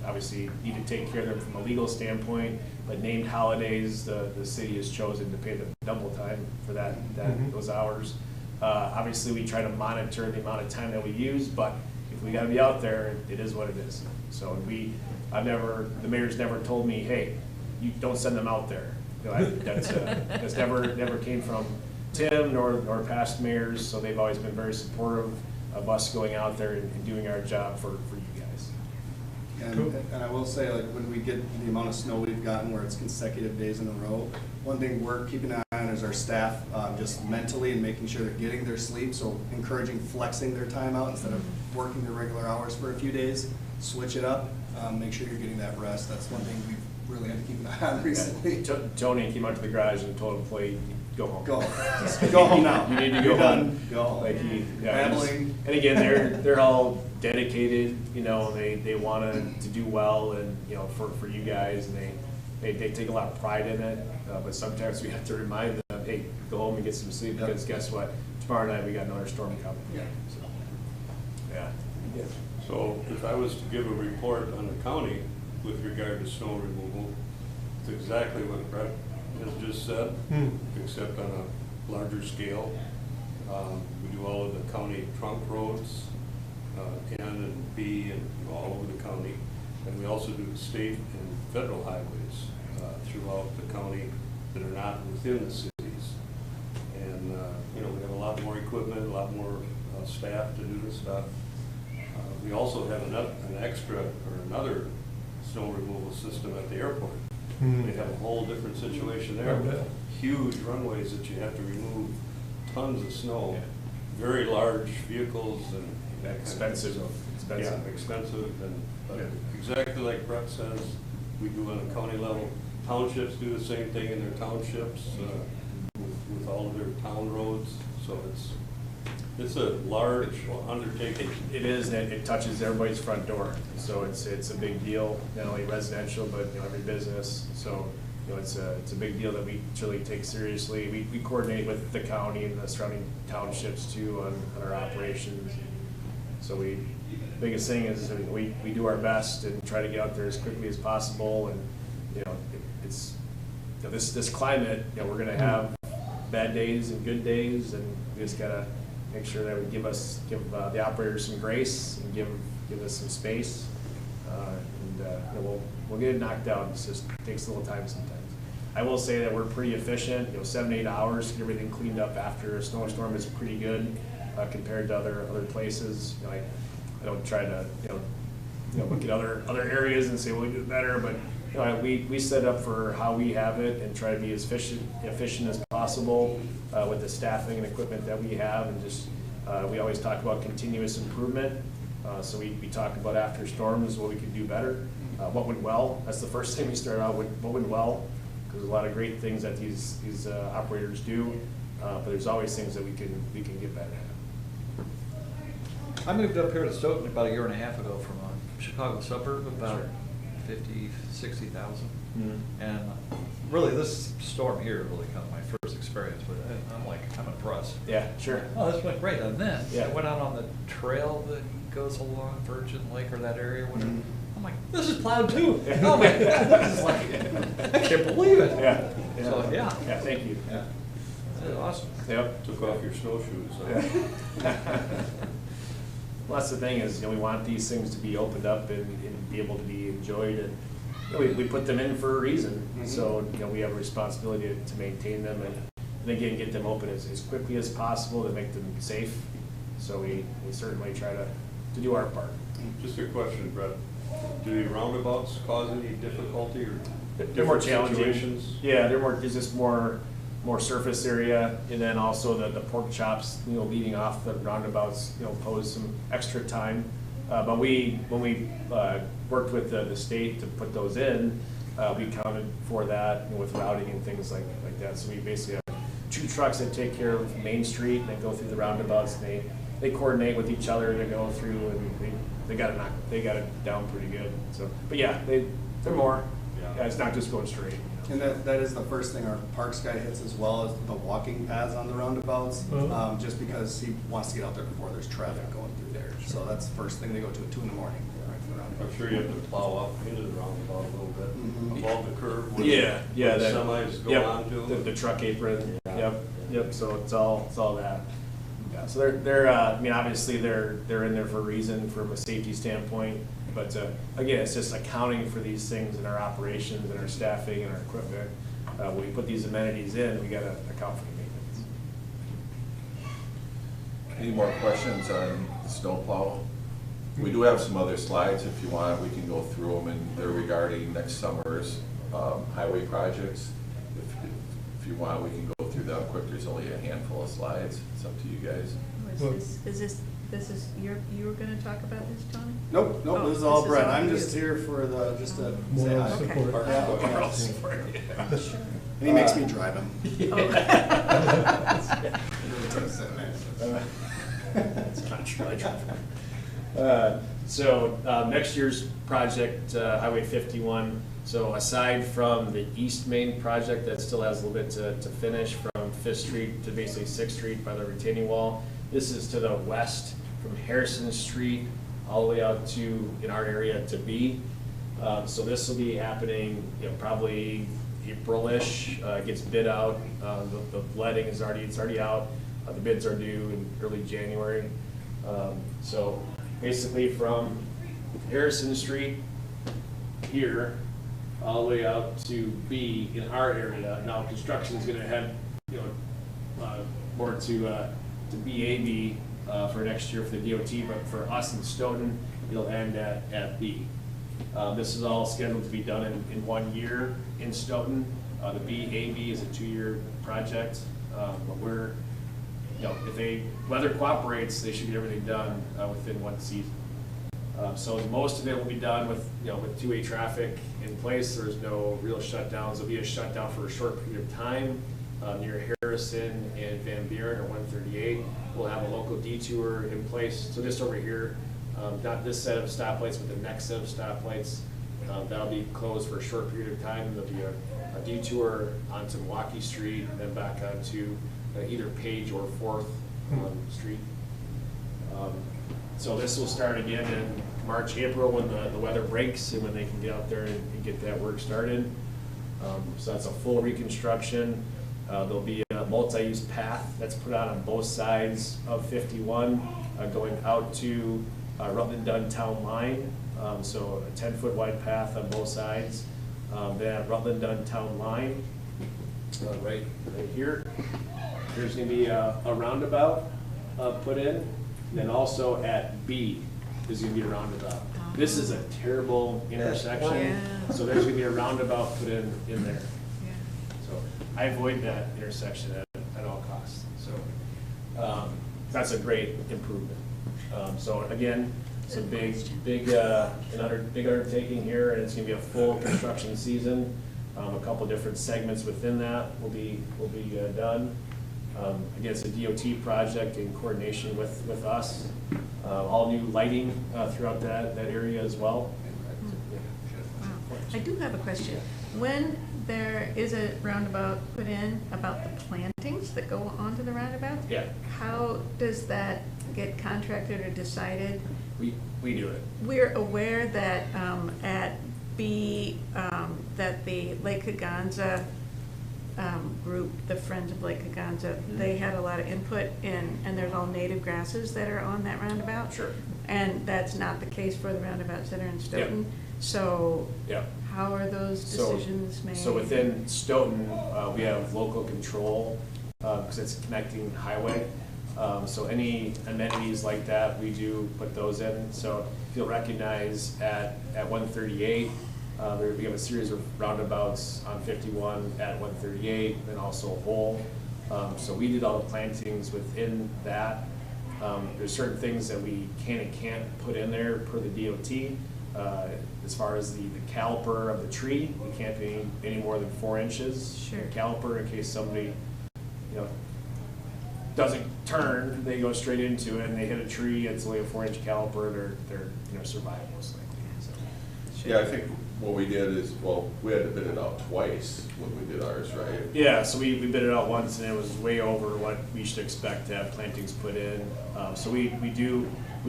obviously need to take care of them from a legal standpoint, but named holidays, the city has chosen to pay them double time for Mhm. those hours. Obviously, we try to monitor the amount of time that we use, but if we gotta be out there, it is what it is. So the mayor's never told me, hey, you don't send them out there. That's never came from Tim nor past mayors, so they've always been very supportive of us going out there and doing our job for you guys. Cool. And I will say, like, when we get the amount of snow we've gotten where it's consecutive days in a row, one thing we're keeping an eye on is our staff, just mentally and making sure they're getting their sleep, so encouraging flexing their time out instead of working their regular hours for a few days, switch it up, make sure you're getting that rest. That's one thing we've really had to keep an eye on recently. Tony came out to the garage and told an employee, go home. Go, just go home now. You need to go You're home. done. Go home. Like Babbling. And again, they're all dedicated, they want to do well and, for you guys, and they take a lot of pride in it. But sometimes we have to remind them, hey, go home and get some sleep, Yep. because guess what? Tomorrow night, we got another storm coming. Yeah. So, yeah. So if I was to give a report on the county with regard to snow removal, it's exactly what Brett has just said, except on a larger scale. We do all of the county trunk roads, N and B, and all over the county. And we also do the state and federal highways throughout the county that are not within the cities. And, we have a lot more equipment, a lot more staff to do this stuff. We also have another snow removal system at the airport. They have a whole different situation there with huge runways that you have to remove tons of snow, very large vehicles and that Expensive. kind of stuff. Yeah, expensive, but exactly like Brett says, we do on a county level. Townships do the same thing in their townships with all of their town roads, so it's a large undertaking. It is, and it touches everybody's front door, so it's a big deal, not only residential, but every business. So it's a big deal that we truly take seriously. We coordinate with the county and the surrounding townships too on our operations. So we biggest thing is, I mean, we do our best and try to get out there as quickly as possible, and, you know, it's, you know, this climate, you know, we're gonna have bad days and good days, and we just gotta make sure that we give the operators some grace and give us some space, and you know, we'll get it knocked out. It just takes a little time sometimes. I will say that we're pretty efficient. You know, 7 to 8 hours to get everything cleaned up after a snowstorm is pretty good compared to other places. You know, I don't try to look at other areas and say, well, we do it better, but you know, we set up for how we have it and try to be as efficient as possible with the staffing and equipment that we have, and just we always talk about continuous improvement. So we talk about after storms what we could do better, what went well. That's the first thing we start out with. What went well, because there's a lot of great things that these operators do, but there's always things that we can get better at. I moved up here to Stoughton about 1.5 years ago from a Chicago suburb, about 50, 60,000. Mm-hmm. And really, this storm here really kind of my first experience with it. I'm impressed. Yeah, sure. Oh, this went great. And then Yeah. I went out on the trail that goes along Virgin Lake or that area. Whatever. I'm like, this is plowed too. Oh my God, this is like, I can't believe it. Yeah. So, yeah. Yeah, thank you. Yeah. This is awesome. Yep. Took off your snowshoes. Huh? Well, that's the thing is, you know, we want these things to be opened up and be able to be enjoyed, and you know, we put them in for a reason. Mhm. So, you know, we have a responsibility to maintain them and again, get them open as quickly as possible to make them safe. So we certainly try to do our part. Just a question, Brett. Do the roundabouts cause any difficulty or They're more different challenging. situations? Yeah, there's just more surface area, and then also the pork chops, you know, leading off the roundabouts, you know, pose some extra time. But when we worked with the state to put those in, we counted for that, you know, with routing and things like that. So we basically have 2 trucks that take care of Main Street and then go through the roundabouts, and they coordinate with each other to go through, and they got it down pretty good. So, but yeah, they're more. Yeah, it's not just going straight. You know. And that is the first thing our parks guy hits, as well as the walking paths on the roundabouts, Uh-huh. just because he wants to get out there before there's traffic going through there. So that's the first thing they go to at 2 in the morning. I'm sure you have to plow up into the roundabout a little bit, Mhm. above the curve where Yeah, the that- semis go yep, onto. the truck apron. Yeah. Yep. So it's all that. Yeah. So they're I mean, obviously they're in there for a reason, from a safety standpoint. But again, it's just accounting for these things in our operations and our staffing and our equipment. When we put these amenities in, we got to account for the maintenance. Any more questions on the snowplow? We do have some other slides if you want, we can go through them, and they're regarding next summer's highway projects. If you want, we can go through them quick, there's only a handful of slides, it's up to you guys. This is, you were gonna talk about this, Tony? Nope, Oh, this is all this is Brett. all I'm you. just here for just to say Moral hi. support. Yeah. Moral support, yeah. Sure. And he makes me drive him. It's not true. So next year's project, Highway 51, so aside from the East Main project that still has a little bit to finish from 5th Street to basically 6th Street by the retaining wall, this is to the west from Harrison Street all the way out to, in our area, to B. So this will be happening, you know, probably April-ish, gets bid out. The letting is already out. The bids are due in early January. So basically from Harrison Street here, all the way out to B in our area. Now, construction's gonna head, you know, more to BAB for next year for the DOT, but for us in Stoughton, it'll end at B. This is all scheduled to be done in 1 year in Stoughton. The BAB is a 2-year project, but we're, you know, if weather cooperates, they should get everything done within 1 season. So most of it will be done with, you know, with 2-way traffic in place. There's no real shutdowns. There'll be a shutdown for a short period of time near Harrison and Van Buren or 138. We'll have a local detour in place. So just over here, not this set of stoplights, but the next set of stoplights, that'll be closed for a short period of time. There'll be a detour onto Milwaukee Street and then back onto either Page or 4th Street. So this will start again in March, April, when the weather breaks and when they can get out there and get that work started. So that's a full reconstruction. There'll be a multi-use path that's put out on both sides of 51, going out to Rutland Dunn Town Line. So a 10-foot wide path on both sides. Then at Rutland Dunn Town Line, right here, there's gonna be a roundabout put in. And then also at B, there's gonna be a roundabout. This is a terrible intersection, Yeah. so there's gonna be a roundabout put in there. Yeah. So I avoid that intersection at all costs. So that's a great improvement. So again, it's a big undertaking here, and it's gonna be a full construction season. A couple different segments within that will be done. Again, it's a DOT project in coordination with us. All new lighting throughout that area as well. Wow. I do have a question. When there is a roundabout put in, about the plantings that go onto the roundabout? Yeah, How does that get contracted or decided? we do it. We're aware that at B, that the Lake Kaganza group, the Friends of Lake Kaganza, they had a lot of input in, and there's all native grasses that are on that roundabout. Sure. And that's not the case for the roundabouts that are in Stoughton. So Yeah. how are those decisions made? So within Stoughton, we have local control, because it's a connecting highway. So any amenities like that, we do put those in. So if you'll recognize at 138, we have a series of roundabouts on 51 at 138, and also a hole. So we did all the plantings within that. There's certain things that we can and can't put in there per the DOT. As far as the caliper of the tree, we can't be any more than 4 inches. Sure. Caliper, in case somebody, doesn't turn, they go straight into it and they hit a tree, it's only a 4-inch caliper, they're survive most likely. So. Yeah, I think what we did is, well, we had to bid it out twice when we did ours, right? Yeah, so we bid it out once and it was way over what we should expect to have plantings put in. So we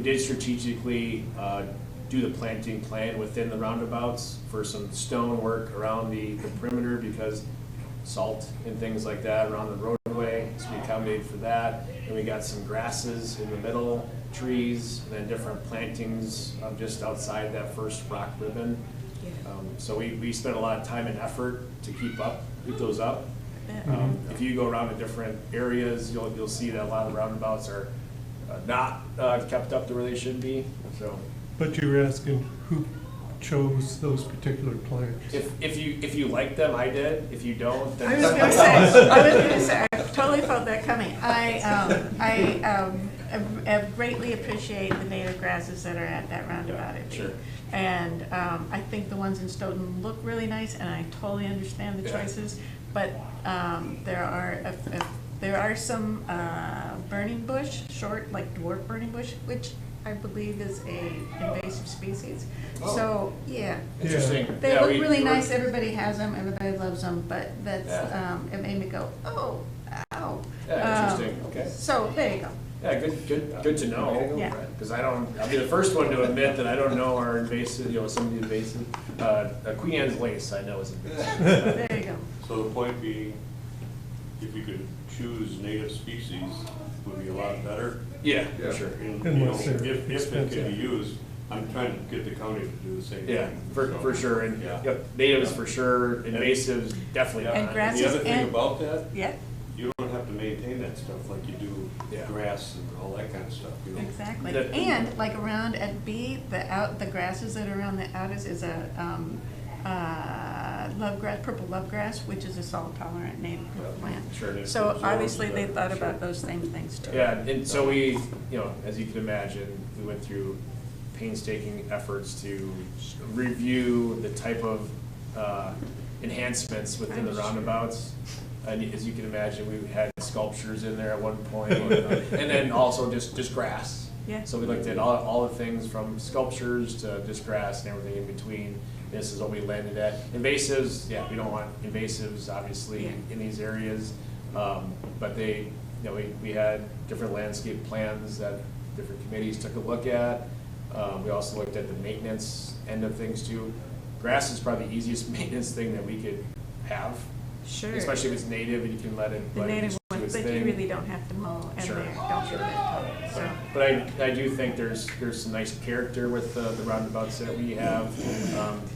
did strategically do the planting plan within the roundabouts for some stone work around the perimeter, because salt and things like that around the roadway, so we accommodated for that. And we got some grasses in the middle, trees, and then different plantings just outside that first rock ribbon. Yeah. So we spent a lot of time and effort to keep those up. Yeah. If you go around to different areas, you'll see that a lot of the roundabouts are not kept up to where they should be, so. But you were asking who chose those particular plants? If you like them, I did. If you don't, then. I was gonna say, I totally felt that coming. I greatly appreciate the native grasses that are at that roundabout at B. Sure. And I think the ones in Stoughton look really nice, and I totally understand the Yeah. choices. But there are some burning bush, short, like dwarf burning bush, which I believe is a invasive species. Oh. So, yeah. Interesting. They Yeah, look we really were- nice, everybody has them, everybody loves them, but that's, Yeah. it made me go, oh, ow. Yeah, interesting. Okay. So, there you go. Yeah, good to know. Yeah. Because I'll be the first one to admit that I don't know our invasive, some of the invasive, Queen Anne's lace I know is invasive. There you go. So the point being, if you could choose native species, would be a lot better. Yeah, Yeah. for sure. And, Unless they're if it could expensive. be used, I'm trying to get the county to do the same thing. Yeah, for sure. And Yeah. yep, natives for sure, invasives definitely And not. grasses The other thing and- about that, Yeah, you don't have to maintain that stuff like you do Yeah. grass and all that kind of stuff, exactly. The- And like around at B, the grasses that are around the outis is a purple lovegrass, which is a salt tolerant native plant. Sure it is. So Absorbs obviously they better, thought sure. about those same things too. Yeah, and so we, as you can imagine, we went through painstaking efforts to review the type of enhancements within the I'm sure. roundabouts. And as you can imagine, we had sculptures in there at one point, and then also just grass. Yeah. So we looked at all the things from sculptures to just grass and everything in between. This is what we landed at. Invasives, yeah, we don't want invasives, obviously, Yeah. in these areas. But we had different landscape plans that different committees took a look at. We also looked at the maintenance end of things too. Grass is probably the easiest maintenance thing that we could have. Sure. Especially if it's native and you can let it The native do ones, its but thing. you really don't have to mow, and Sure, they don't sure. get that tall, so. But I do think there's some nice character with the roundabouts that we have.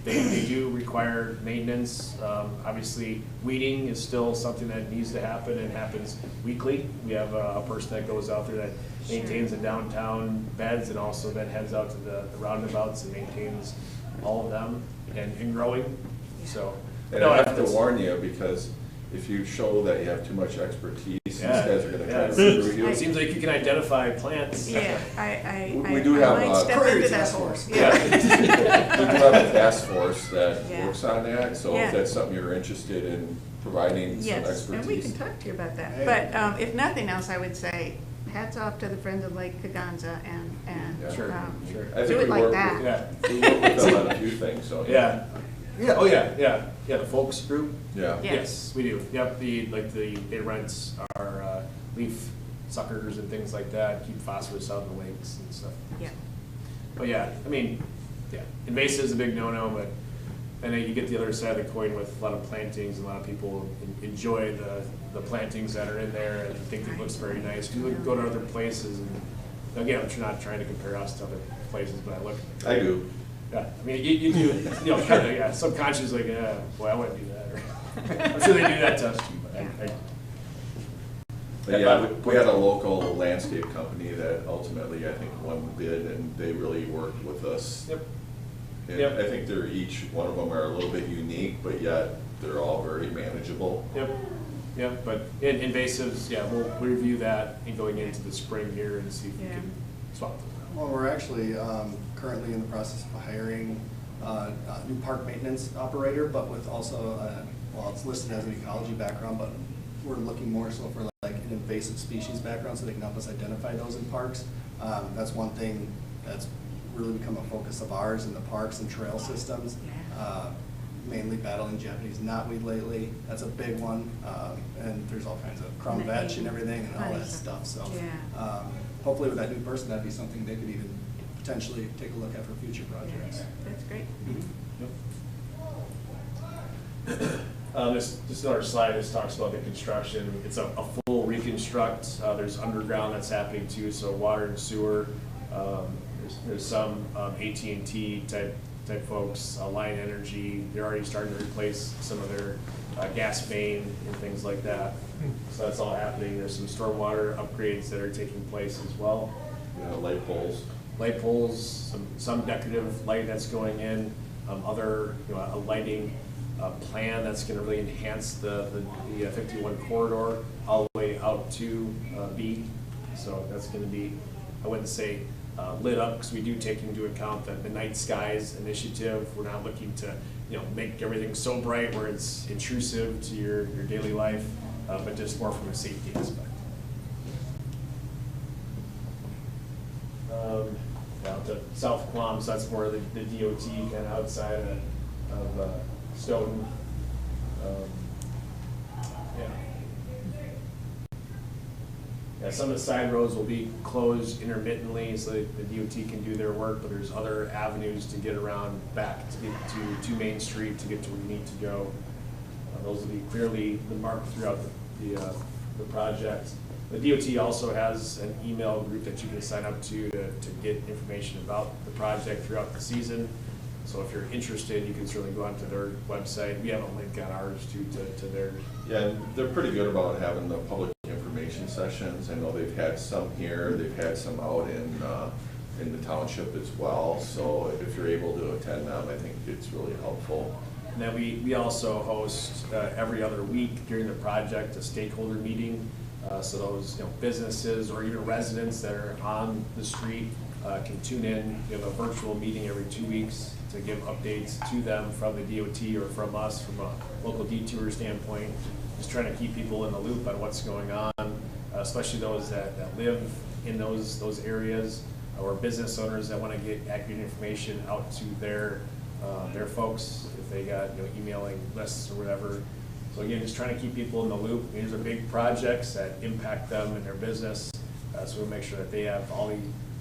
They do require maintenance. Obviously, weeding is still something that needs to happen and happens weekly. We have a person that goes out there that maintains the downtown beds and also then heads out to the roundabouts and maintains all of them and growing, so. And no, I have to it's- warn you, because if you show that you have too much expertise, these Yeah, guys are gonna yeah. try to screw you. It seems like you can identify plants. Yeah, I We do have, might step Prairie into that task hole. force. Yeah. We do have a task force that Yeah. works on that, so Yeah. if that's something you're interested in providing some Yes, expertise. and we can talk to you about that. Hey. But if nothing else, I would say hats off to the Friends of Lake Kaganza and Yeah. Sure, sure. I think do it we like work that. with- Yeah. We work with them on a few things, so. Yeah, yeah, oh yeah, yeah, yeah, the folks group, Yeah. Yeah. yes, we do, yep, they rent our leaf suckers and things like that, keep phosphorus out in the lakes and stuff. Yeah. But yeah, I mean, yeah, invasive is a big no-no, but then you get the other side of the coin with a lot of plantings, and a lot of people enjoy the plantings that are in there and think it looks very nice. You go to other places, and again, I'm not trying to compare us to other places, but I look. I do. Yeah, I mean, you do, you know, kind of, yeah, subconsciously, like, yeah, boy, I wouldn't do that, or, I'm sure they do that to us too, but But yeah, we had a local landscape company that ultimately, I think, won the bid, and they really worked with us. Yep. And Yep. I think they're each, one of them are a little bit unique, but yet they're all very manageable. Yep, yep, but invasives, yeah, we'll review that and going into the spring here and see if we Yeah. can swap those out. Well, we're actually currently in the process of hiring a new park maintenance operator, but with also, well, it's listed as an ecology background, but we're looking more so for like an invasive species background, so they can help us identify those in parks. That's one thing that's really become a focus of ours in the parks and trail systems. Yeah. Mainly battling Japanese knotweed lately, that's a big one, and there's all kinds of crumb And the vetch and hay. everything and all Funny that stuff, so. Yeah. Hopefully with that new person, that'd be something they could even potentially take a look at for future Yeah, projects. that's great. This another slide, this talks about the construction. It's a full reconstruct. There's underground that's happening too, so water and sewer. There's some AT&T type folks, Line Energy. They're already starting to replace some of their gas main and things like that. So that's all happening. There's some stormwater upgrades that are taking place as well. Light poles. Light poles, some decorative light that's going in, other, a lighting plan that's gonna really enhance the 51 corridor all the way out to B. So that's gonna be, I wouldn't say lit up, because we do take into account the night skies initiative. We're not looking to, make everything so bright where it's intrusive to your daily life, but just more from a safety aspect. Down to South Quam, so that's more the DOT kind of outside of Stoughton. Yeah, some of the side roads will be closed intermittently so that the DOT can do their work, but there's other avenues to get around back, to get to Main Street, to get to where you need to go. Those will be clearly marked throughout the project. The DOT also has an email group that you can sign up to get information about the project throughout the season. So if you're interested, you can certainly go onto their website. We have a link on ours too to theirs. Yeah, and they're pretty good about having the public information sessions. I know they've had some here, they've had some out in the township as well. So if you're able to attend them, I think it's really helpful. And then we also host every other week during the project a stakeholder meeting. So those businesses or even residents that are on the street can tune in. We have a virtual meeting every 2 weeks to give updates to them from the DOT or from us from a local detour standpoint. Just trying to keep people in the loop on what's going on, especially those that live in those areas, or business owners that want to get accurate information out to their folks if they got emailing lists or whatever. So again, just trying to keep people in the loop. These are big projects that impact them and their business, so we'll make sure that they have all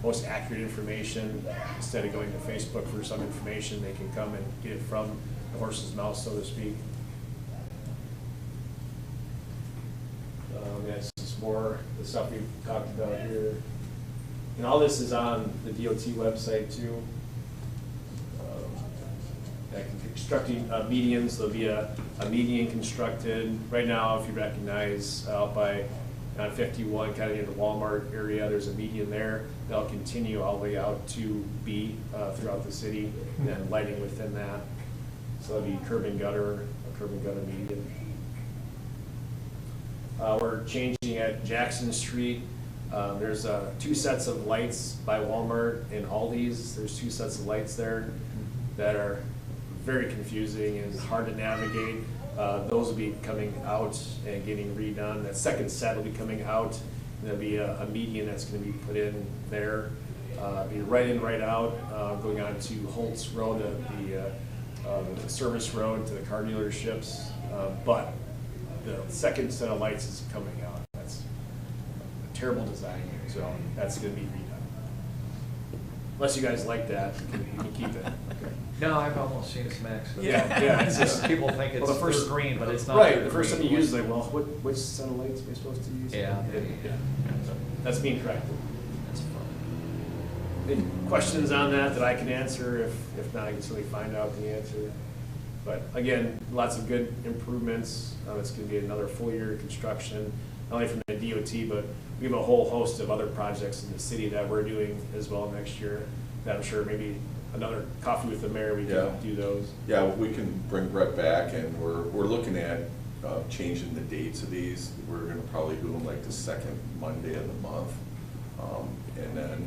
most accurate information. Instead of going to Facebook for some information, they can come and get it from the horse's mouth, so to speak. That's just more the stuff we've talked about here. And all this is on the DOT website too. Constructing medians, there'll be a median constructed. Right now, if you recognize out by 51, kind of near the Walmart area, there's a median there. They'll continue all the way out to B throughout the city, and then lighting within that. So that'll be curb and gutter, a curb and gutter median. We're changing at Jackson Street. There's 2 sets of lights by Walmart and Aldi's. There's 2 sets of lights there that are very confusing and hard to navigate. Those will be coming out and getting redone. That second set will be coming out, and there'll be a median that's going to be put in there. Be right in, right out, going on to Holtz Road, the service road to the car dealerships. But the second set of lights is coming out. That's a terrible design, so that's going to be redone. Unless you guys like that, you can keep it. Okay. No, I've almost seen some accidents. Yeah, it's just People think it's well, the first, they're green, but it's not. Right, they're the first time green. you use it, like, well, which set of lights am I supposed to use? Yeah. Yeah. So that's being corrected. That's fun. Any questions on that I can answer? If not, I can certainly find out the answer. But again, lots of good improvements. It's going to be another full year of construction, not only from the DOT, but we have a whole host of other projects in the city that we're doing as well next year. That I'm sure maybe another coffee with the mayor, we Yeah. can do those. Yeah, we can bring Brett back, and we're looking at changing the dates of these. We're gonna probably do them like the second Monday of the month. And then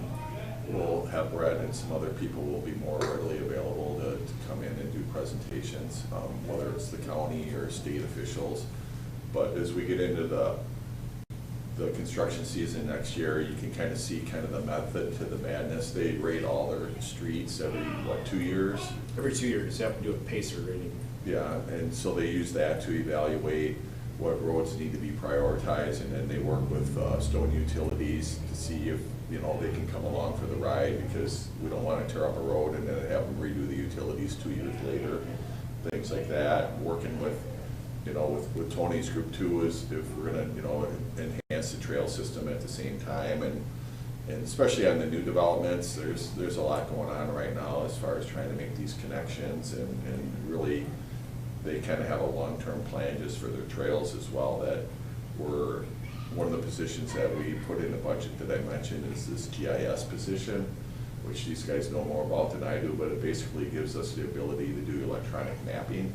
we'll have Brett and some other people will be more readily available to come in and do presentations, whether it's the county or state officials. But as we get into the construction season next year, you can kind of see kind of the method to the madness. They rate all their streets every, 2 years? Every 2 years, you have to do a pacer rating. Yeah, and so they use that to evaluate what roads need to be prioritized, and then they work with Stoughton Utilities to see if, they can come along for the ride, because we don't want to tear up a road and then have them redo the utilities 2 years later, things like that. Working with, with Tony's group too, is if we're gonna, enhance the trail system at the same time, and especially on the new developments, there's a lot going on right now as far as trying to make these connections, and really, they kind of have a long-term plan just for their trails as well. That we're, one of the positions that we put in the budget that I mentioned is this GIS position, which these guys know more about than I do, but it basically gives us the ability to do electronic mapping.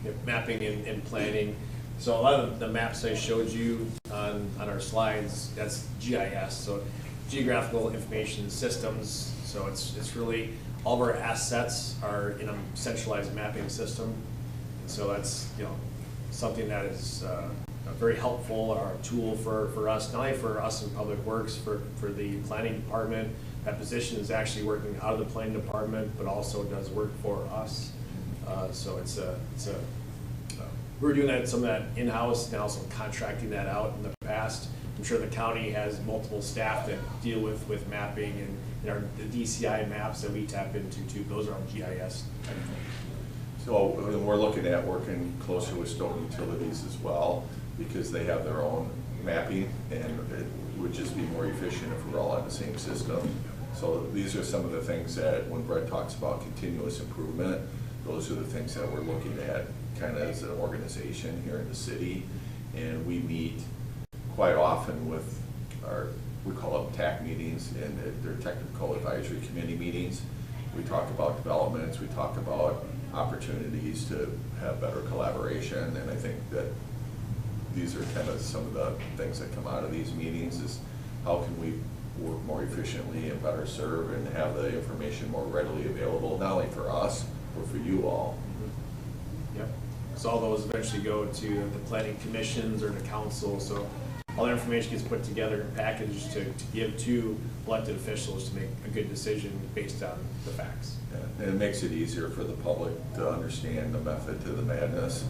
Yep, mapping and planning. So a lot of the maps I showed you on our slides, that's GIS, so Geographical Information Systems. So it's really, all of our assets are in a centralized mapping system. And so that's, something that is very helpful, or a tool for us, not only for us in Public Works, for the planning department. That position is actually working out of the planning department, but also does work for us. So we're doing some of that in-house and also contracting that out in the past. I'm sure the county has multiple staff that deal with mapping, and the DCI maps that we tap into too, those are on GIS. So we're looking at working closer with Stoughton Utilities as well, because they have their own mapping, and it would just be more efficient if we're all on the same system. So these are some of the things that when Brett talks about continuous improvement, those are the things that we're looking at kind of as an organization here in the city. And we meet quite often with we call them TAC meetings, and they're Technical Advisory Committee meetings. We talk about developments, we talk about opportunities to have better collaboration, and I think that these are kind of some of the things that come out of these meetings, is how can we work more efficiently and better serve and have the information more readily available, not only for us, but for you all. Yep. So all those eventually go to the planning commissions or the council, so all that information gets put together and packaged to give to elected officials to make a good decision based on the facts. And it makes it easier for the public to understand the method to the madness.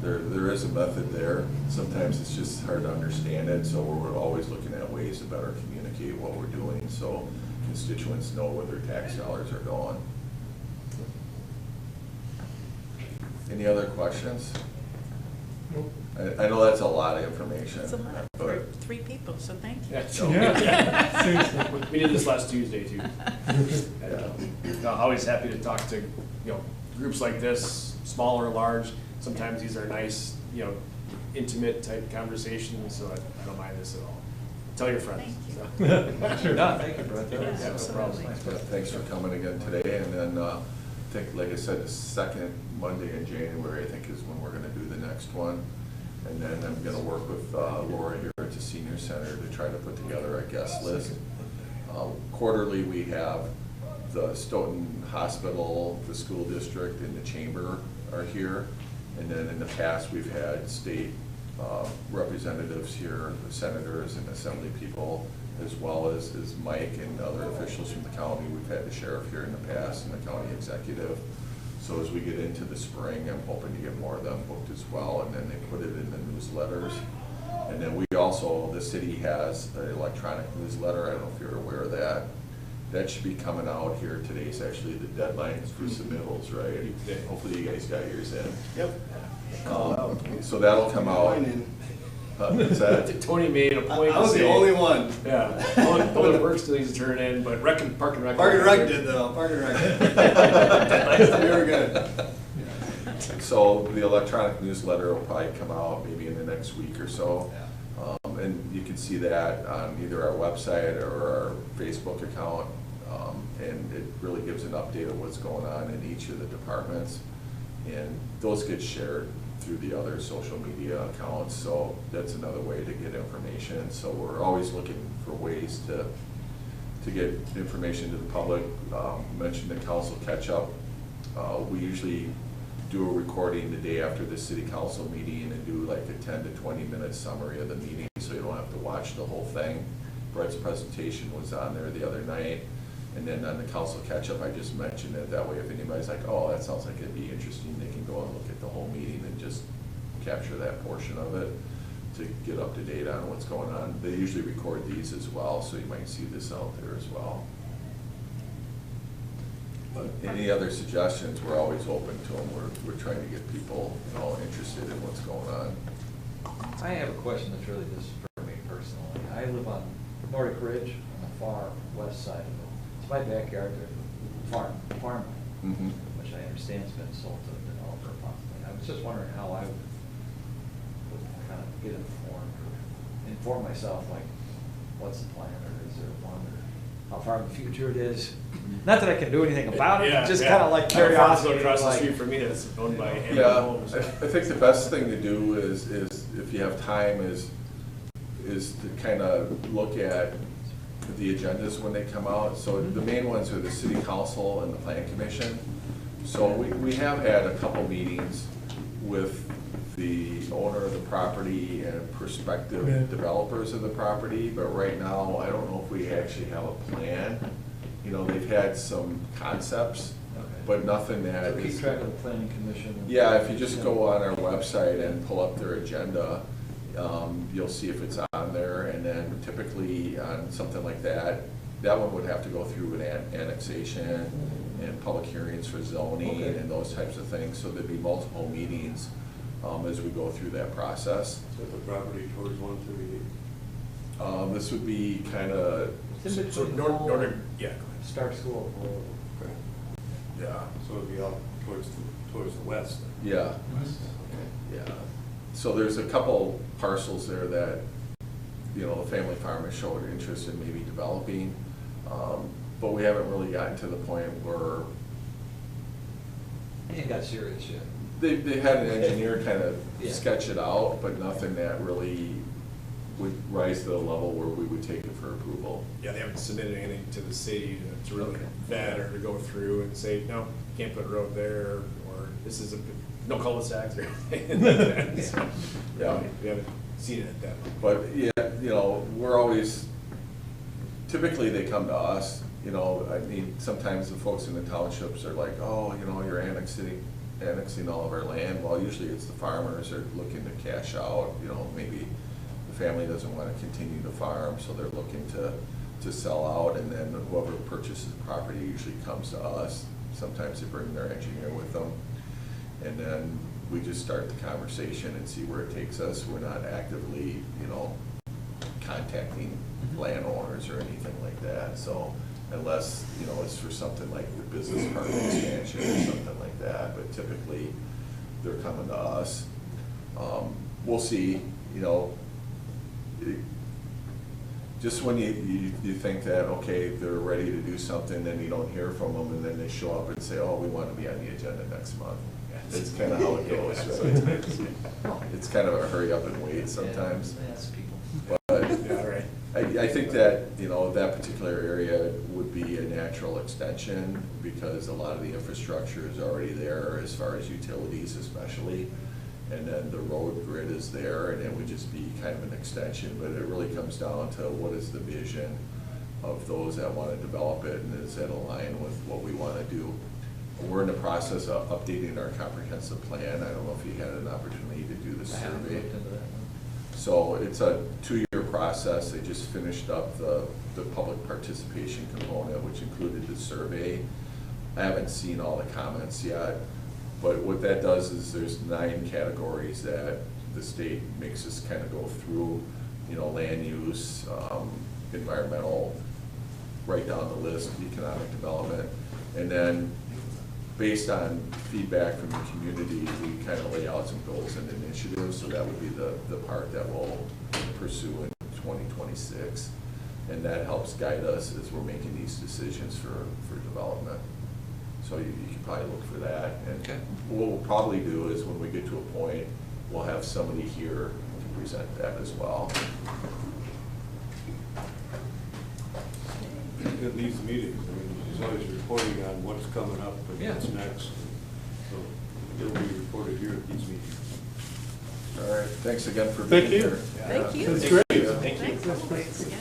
there is a method there. Sometimes it's just hard to understand it, so we're always looking at ways to better communicate what we're doing, so constituents know where their tax dollars are going. Any other questions? Nope. I know that's a lot of information. It's a lot but- for 3 people, so thank you. Yeah, seriously. We did this last Tuesday too. And, always happy to talk to, groups like this, small or large. Sometimes these are nice, intimate type conversations, so I don't mind this at all. Tell your friends. Thank you. so. Sure. No, thank you, Brett. That Yeah, was- Yeah, no absolutely. problem. Yeah, thanks for coming again today, and then, I think, like I said, the second Monday in January, I think, is when we're gonna do the next one. And then I'm gonna work with Laura here at the Senior Center to try to put together a guest list. Quarterly, we have the Stoughton Hospital, the school district, and the chamber are here. And then in the past, we've had state representatives here, the senators and assembly people, as well as Mike and other officials from the county. We've had the sheriff here in the past and the county executive. So as we get into the spring, I'm hoping to get more of them booked as well, and then they put it in the newsletters. And then we also, the city has an electronic newsletter, I don't know if you're aware of that. That should be coming out here. Today's actually the deadline for submittals, right? Hopefully you guys got yours in. Yep. So that'll come out. Mine in. What's that? Tony made a point. I was to the say- only one. Yeah, only work still needs to turn in, but Park and Rec. Park and Rec did though, Park and Rec did. We were good. So the electronic newsletter will probably come out maybe in the next week or so. And you can see that on either our website or our Facebook account. And it really gives an update of what's going on in each of the departments. And those get shared through the other social media accounts, so that's another way to get information. So we're always looking for ways to get information to the public. Mentioned the council catch-up. We usually do a recording the day after the city council meeting and do like a 10 to 20-minute summary of the meeting, so you don't have to watch the whole thing. Brett's presentation was on there the other night. And then on the council catch-up, I just mentioned it. That way, if anybody's like, oh, that sounds like it'd be interesting, they can go and look at the whole meeting and just capture that portion of it to get up to date on what's going on. They usually record these as well, so you might see this out there as well. But any other suggestions, we're always open to them. We're trying to get people, interested in what's going on. I have a question that's really just for me personally. I live on Nordic Ridge on the far west side of it. It's my backyard, there's a farmland, Mhm. which I understand has been sold to a developer possibly. I was just wondering how I would kind of get informed or inform myself, like, what's the plan, or is there one, or how far in the future it is? Not that I can do anything about it, just kind of like curiosity. Across the like- street from me that's owned by Hammond Yeah, Homes. I think the best thing to do is if you have time, is to kind of look at the agendas when they come out. So the main ones are the city council and the plan commission. So we have had a couple meetings with the owner of the property and prospective developers of the property, but right now, I don't know if we actually have a plan. They've had some concepts, but nothing that So is. keep track of the planning commission. Yeah, if you just go on our website and pull up their agenda, you'll see if it's on there, and then typically on something like that one would have to go through an annexation and public hearings for zoning Okay. and those types of things, so there'd be multiple meetings as we go through that process. Is that the property towards 138? This would be kind of, It's in So between Northern, yeah, go ahead. Start School. Okay. yeah, So it'd be out towards the west. yeah. Yeah, so there's a couple parcels there that, the family farm has showed interest in maybe developing, but we haven't really gotten to the point where Ain't got serious yet. they had an engineer kind of Yeah. sketch it out, but nothing that really would rise to the level where we would take it for approval. Yeah, they haven't submitted anything to the city to really Okay. vet or to go through and say, no, can't put a road there, or this is no cul-de-sacs or anything like that. So, Yeah. We haven't seen it at that level. But, yeah, we're always, typically they come to us, sometimes the folks in the townships are like, oh, you're annexing annexing all of our land? Well, usually it's the farmers are looking to cash out, you know, maybe the family doesn't want to continue to farm, so they're looking to sell out, and then whoever purchases the property usually comes to us. Sometimes they bring their engineer with them, and then we just start the conversation and see where it takes us. We're not actively, you know, contacting landowners or anything like that, so unless, you know, it's for something like the business park expansion or something like that, but typically they're coming to us. We'll see, you know, just when you think that, okay, they're ready to do something, then you don't hear from them, and then they show up and say, oh, we want to be on the agenda next month. That's kind of how it goes, right? It's kind of a hurry up and wait sometimes. Yes, people. But Yeah, right. I think that, you know, that particular area would be a natural extension because a lot of the infrastructure is already there as far as utilities especially. And then the road grid is there, and it would just be kind of an extension, but it really comes down to what is the vision of those that want to develop it, and does that align with what we want to do? We're in the process of updating our comprehensive plan. I don't know if you had an opportunity to do the I haven't survey. looked into that one. So it's a 2-year process. They just finished up the public participation component, which included the survey. I haven't seen all the comments yet, but what that does is there's 9 categories that the state makes us kind of go through, you know, land use, environmental, right down the list, economic development. And then based on feedback from the community, we kind of lay out some goals and initiatives, so that would be the part that we'll pursue in 2026. And that helps guide us as we're making these decisions for development. So you can probably look for that. And Okay. what we'll probably do is when we get to a point, we'll have somebody here to present that as well. At these meetings, I mean, he's always reporting on what's coming up and Yeah. what's next. So it'll be reported here at these meetings. All right, thanks again for Thank being you. here. Thank you. That's great. Thank you. Thanks, always, yeah.